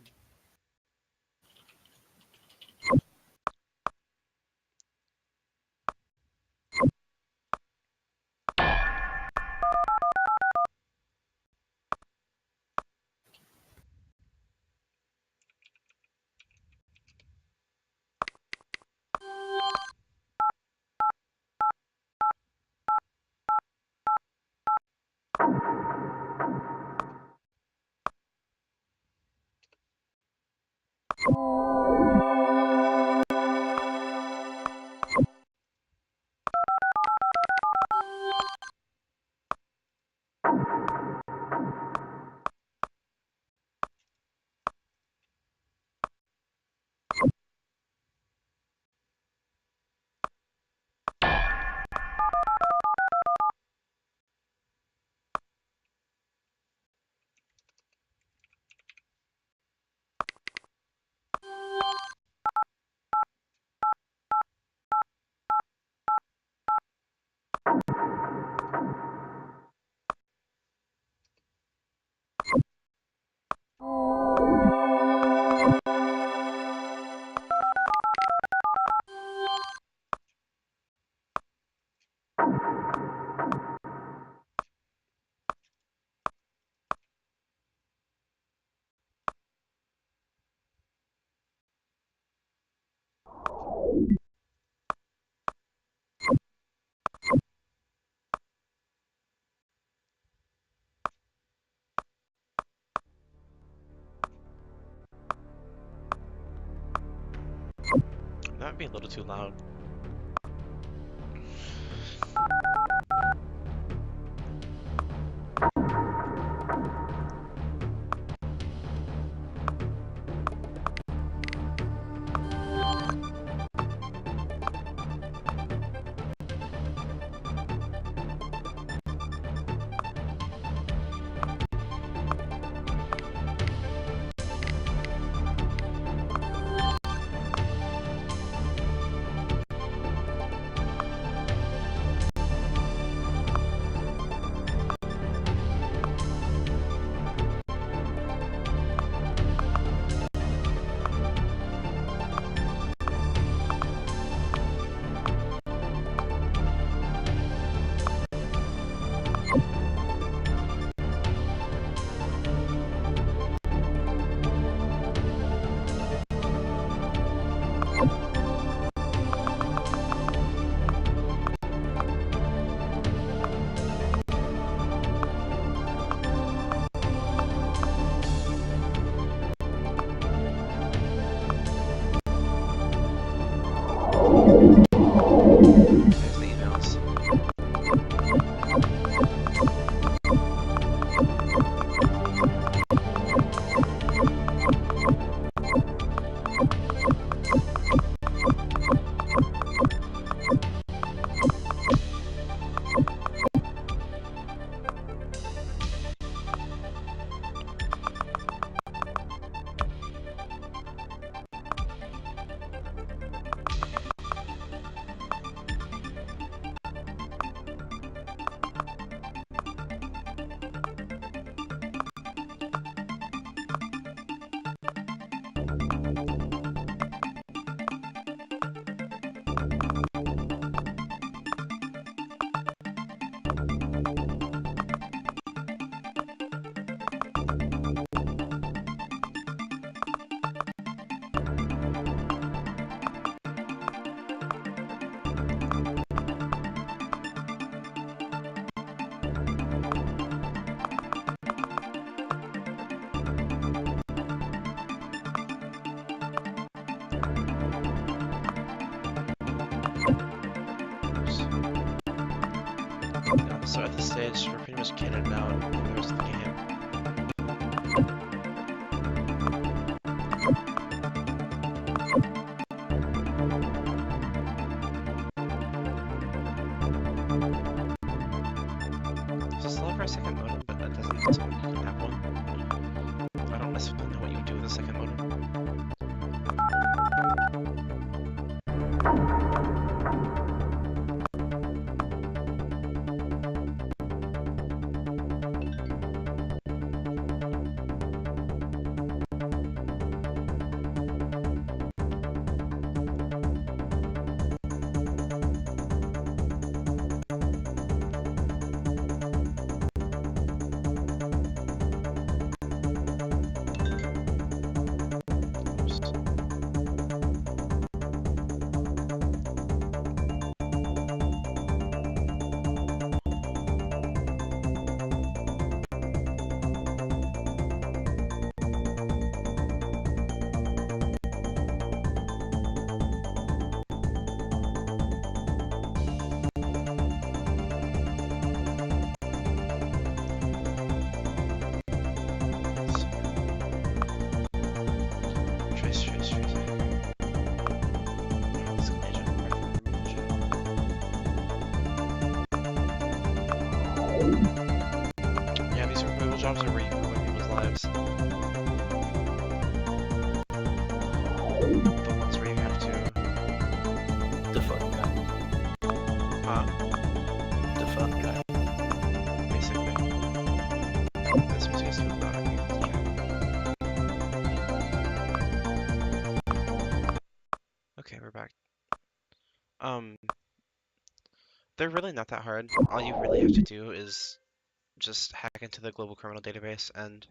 be a little too loud. There's the emails. So at this stage, we're pretty much cannoned out for the rest of the game. There's a lot for a second modem, but that doesn't mean someone can have one. I don't necessarily know what you would do with a second modem. Trace, trace, trace. Discipline agent, rifle agent. Yeah, these removal jobs are where you ruin people's lives. The ones where you have to, The fun guy. huh? The fun guy. Basically. This means you guys feel about it. Okay, we're back. They're really not that hard. All you really have to do is just hack into the global criminal database and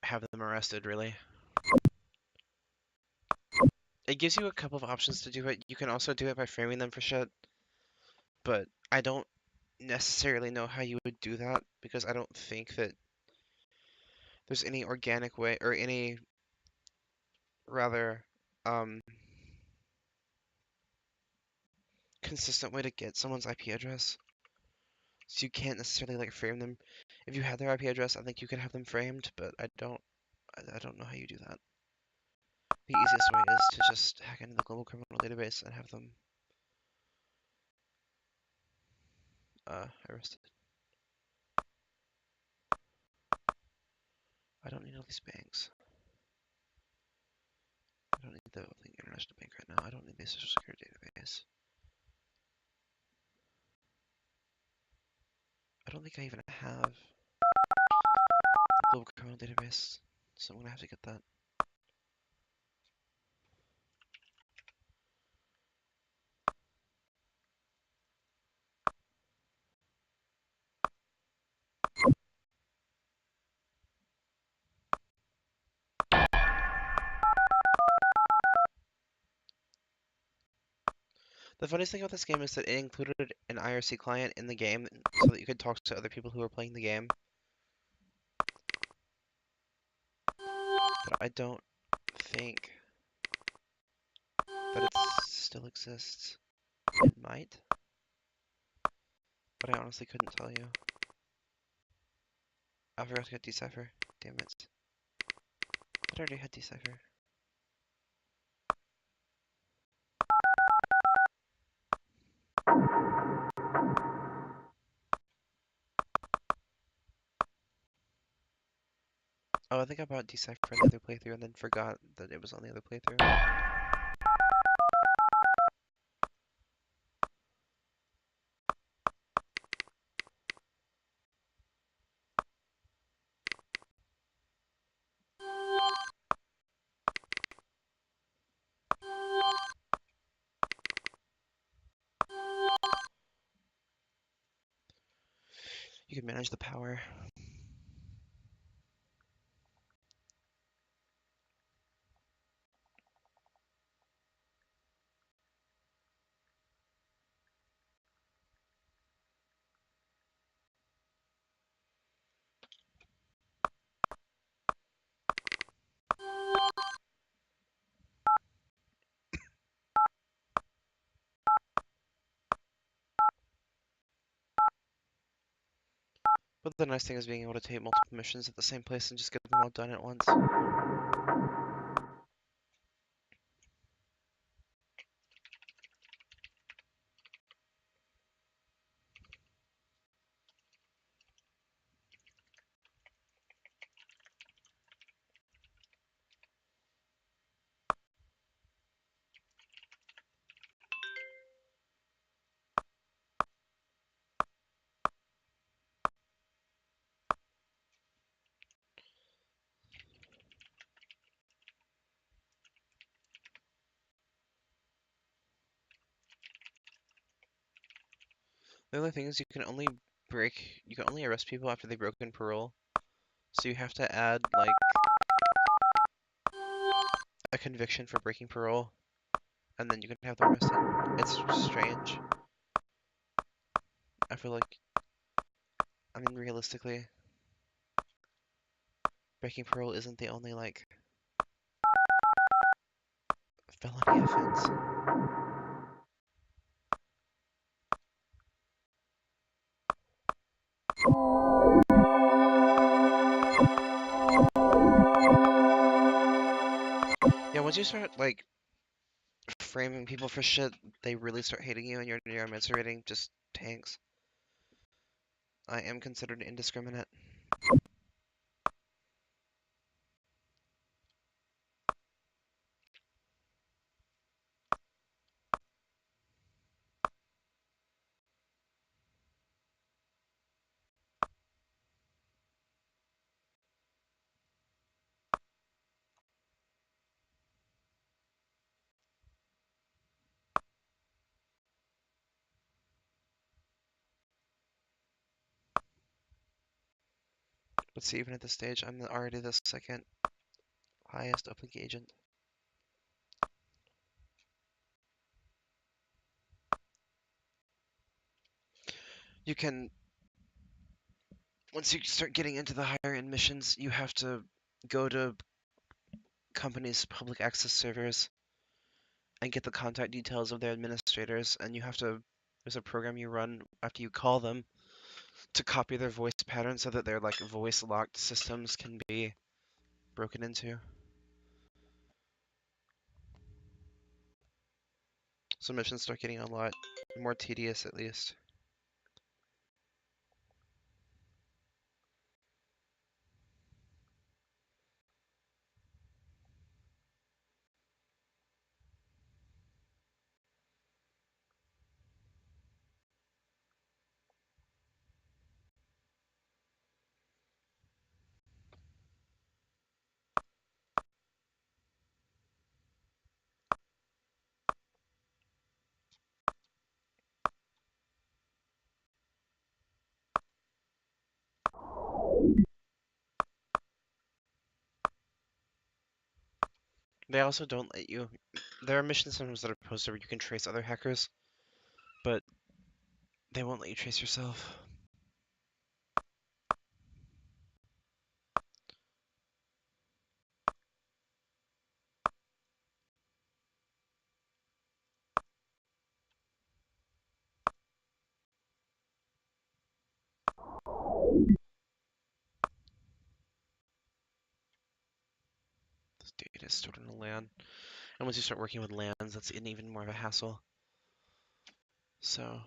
have them arrested, really. It gives you a couple of options to do it. You can also do it by framing them for shit, but I don't necessarily know how you would do that because I don't think that there's any organic way or any rather um consistent way to get someone's IP address. So you can't necessarily like frame them. If you had their IP address, I think you could have them framed, but I don't know how you do that. The easiest way is to just hack into the global criminal database and have them arrested. I don't need all these banks. I don't need the international bank right now. I don't need the social security database. I don't think I even have the global criminal database, so I'm gonna have to get that. The funniest thing about this game is that it included an IRC client in the game so that you could talk to other people who were playing the game. But I don't think that it still exists. It might, but I honestly couldn't tell you. I forgot to get Decipher. Damn it. I already had Decipher. Oh, I think I bought Decipher on the other playthrough and then forgot that it was on the other playthrough. You can manage the power. But the nice thing is being able to take multiple missions at the same place and just get them all done at once. The other thing is you can only arrest people after they've broken parole. So you have to add like a conviction for breaking parole, and then you can have them arrested. It's strange. I feel like, I mean, realistically, breaking parole isn't the only like felony offense. Yeah, once you start like framing people for shit, they really start hating you, and your neuromancer rating just tanks. I am considered indiscriminate. But see, even at this stage, I'm already the second highest uplink agent. You can once you start getting into the higher end missions, you have to go to companies' public access servers and get the contact details of their administrators, and you have to. There's a program you run after you call them to copy their voice patterns so that their like voice locked systems can be broken into. So missions start getting a lot more tedious, at least. They also don't let you. There are mission systems that are posted where you can trace other hackers, but they won't let you trace yourself. This data is stored in a LAN, and once you start working with LANs, that's even more of a hassle. So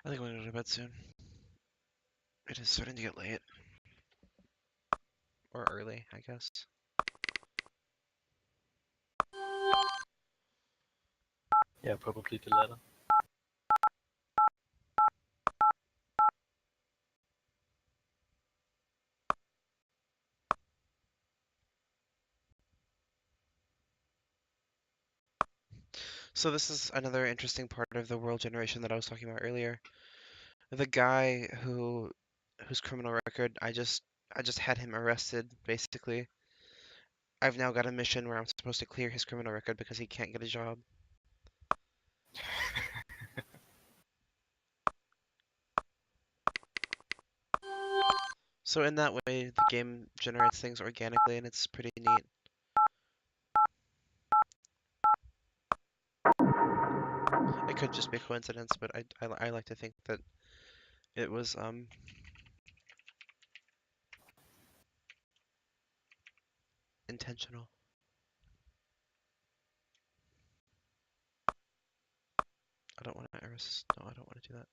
I think I'm gonna go to bed soon. It is starting to get late. Or early, I guess. Yeah, probably the latter. So this is another interesting part of the world generation that I was talking about earlier. The guy whose criminal record I just had him arrested, basically. I've now got a mission where I'm supposed to clear his criminal record because he can't get a job. So in that way, the game generates things organically, and it's pretty neat. It could just be a coincidence, but I like to think that it was intentional. I don't want to arrest. No, I don't want to do that.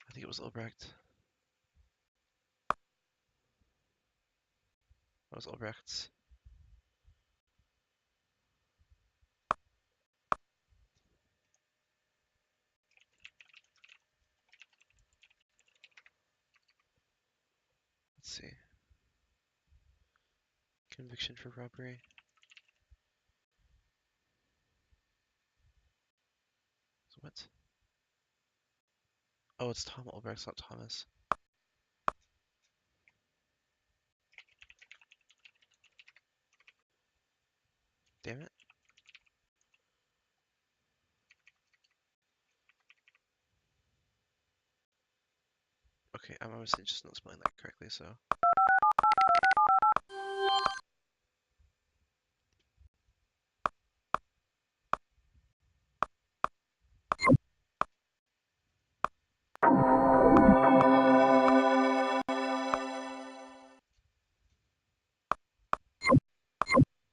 I think it was Albrecht. That was Albrecht's. Let's see. Conviction for robbery. So what? Oh, it's Tom Albrecht, not Thomas. Damn it. Okay, I'm obviously just not spelling that correctly, so.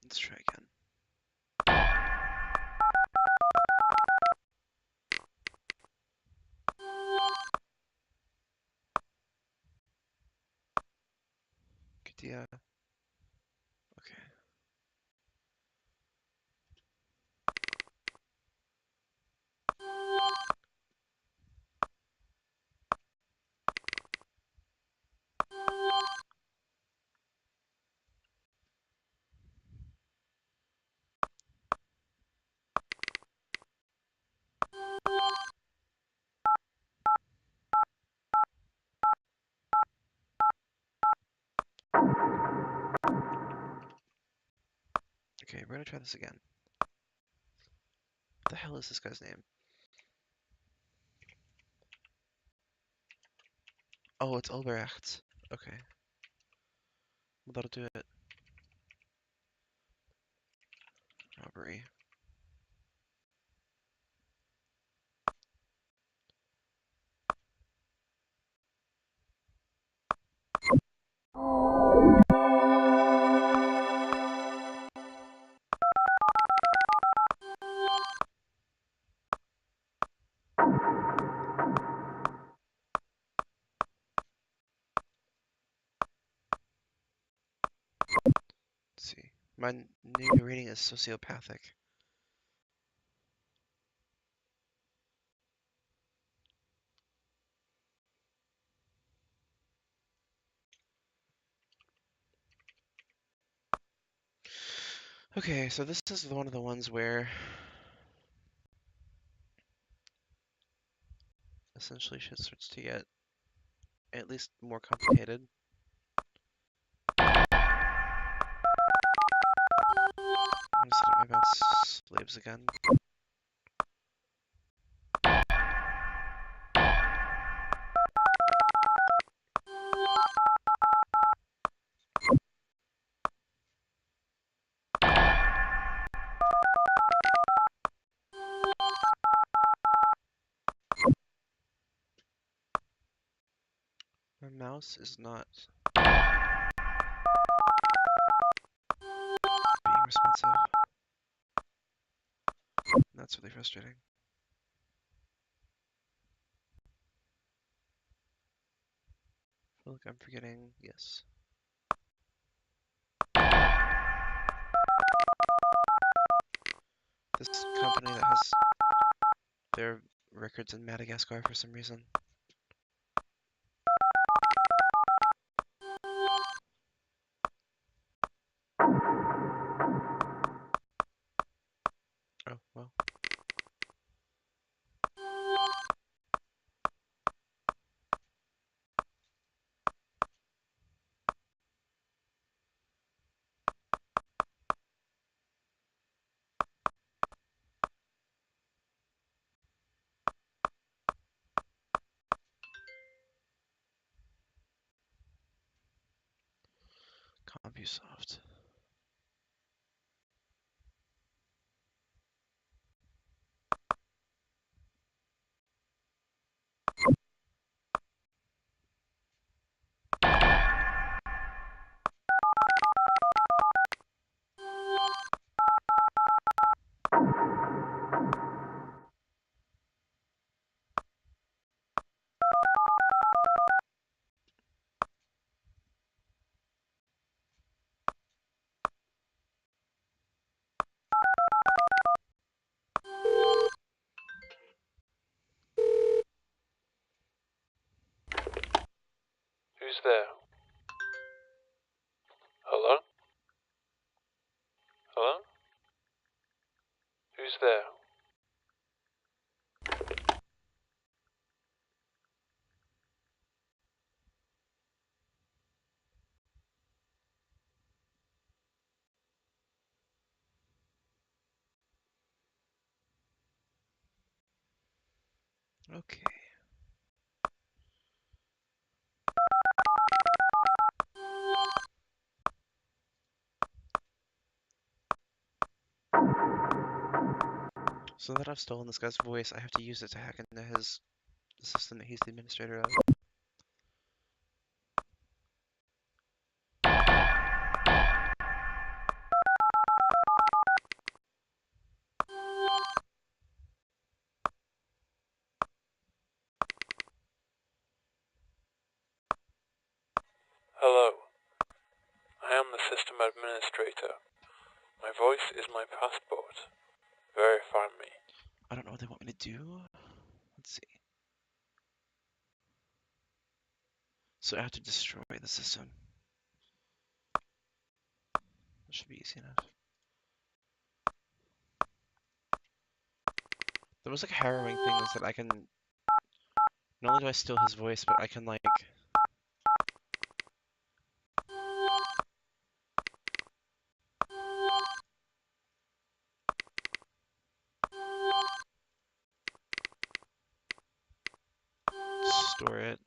Let's try again. Good idea. Okay. Okay, we're gonna try this again. What the hell is this guy's name? Oh, it's Albrecht. Okay. Well, that'll do it. Robbery. Let's see. My new rating is sociopathic. Okay, so this is one of the ones where essentially shit starts to get at least more complicated. I'm gonna set up my bounce slaves again. My mouse is not being responsive. That's really frustrating. I feel like I'm forgetting. Yes. This company that has their records in Madagascar for some reason. Oh, well. CompuSoft. Who's there? Hello? Hello? Who's there? Okay. So that I've stolen this guy's voice, I have to use it to hack into his system that he's the administrator of. Hello, I am the system administrator. My voice is my passport. Verify me. I don't know what they want me to do. Let's see. So I have to destroy the system. That should be easy enough. The most like harrowing thing is that I can not only do I steal his voice, but I can like store it.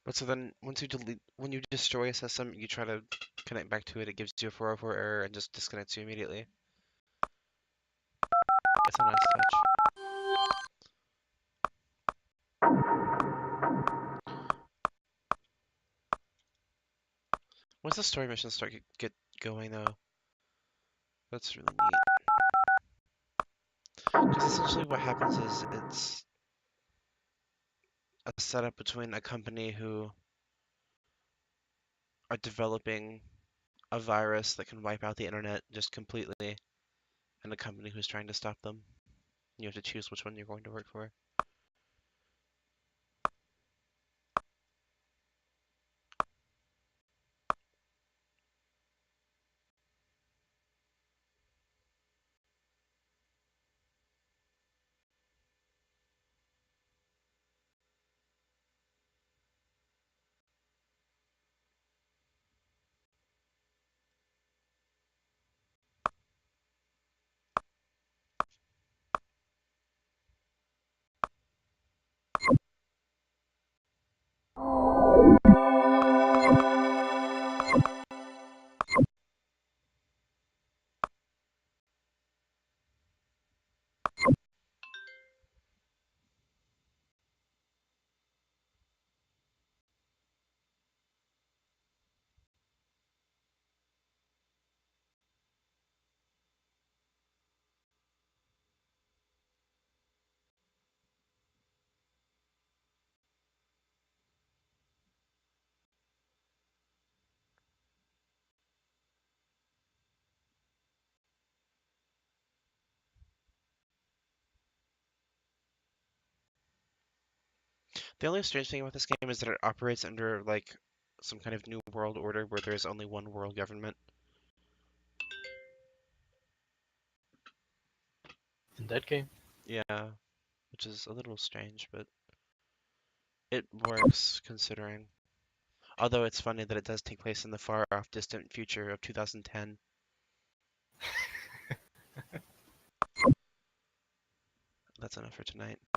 But so then once you delete, when you destroy a system, you try to connect back to it, it gives you a 404 error and just disconnects you immediately. It's a nice touch. Once the story missions start get going though, that's really neat. Because essentially what happens is it's a setup between a company who are developing a virus that can wipe out the internet just completely, and a company who's trying to stop them. You have to choose which one you're going to work for. The only strange thing about this game is that it operates under like some kind of new world order where there's only one world government. In that game, Yeah, which is a little strange, but it works considering. Although it's funny that it does take place in the far off distant future of 2010. that's enough for tonight.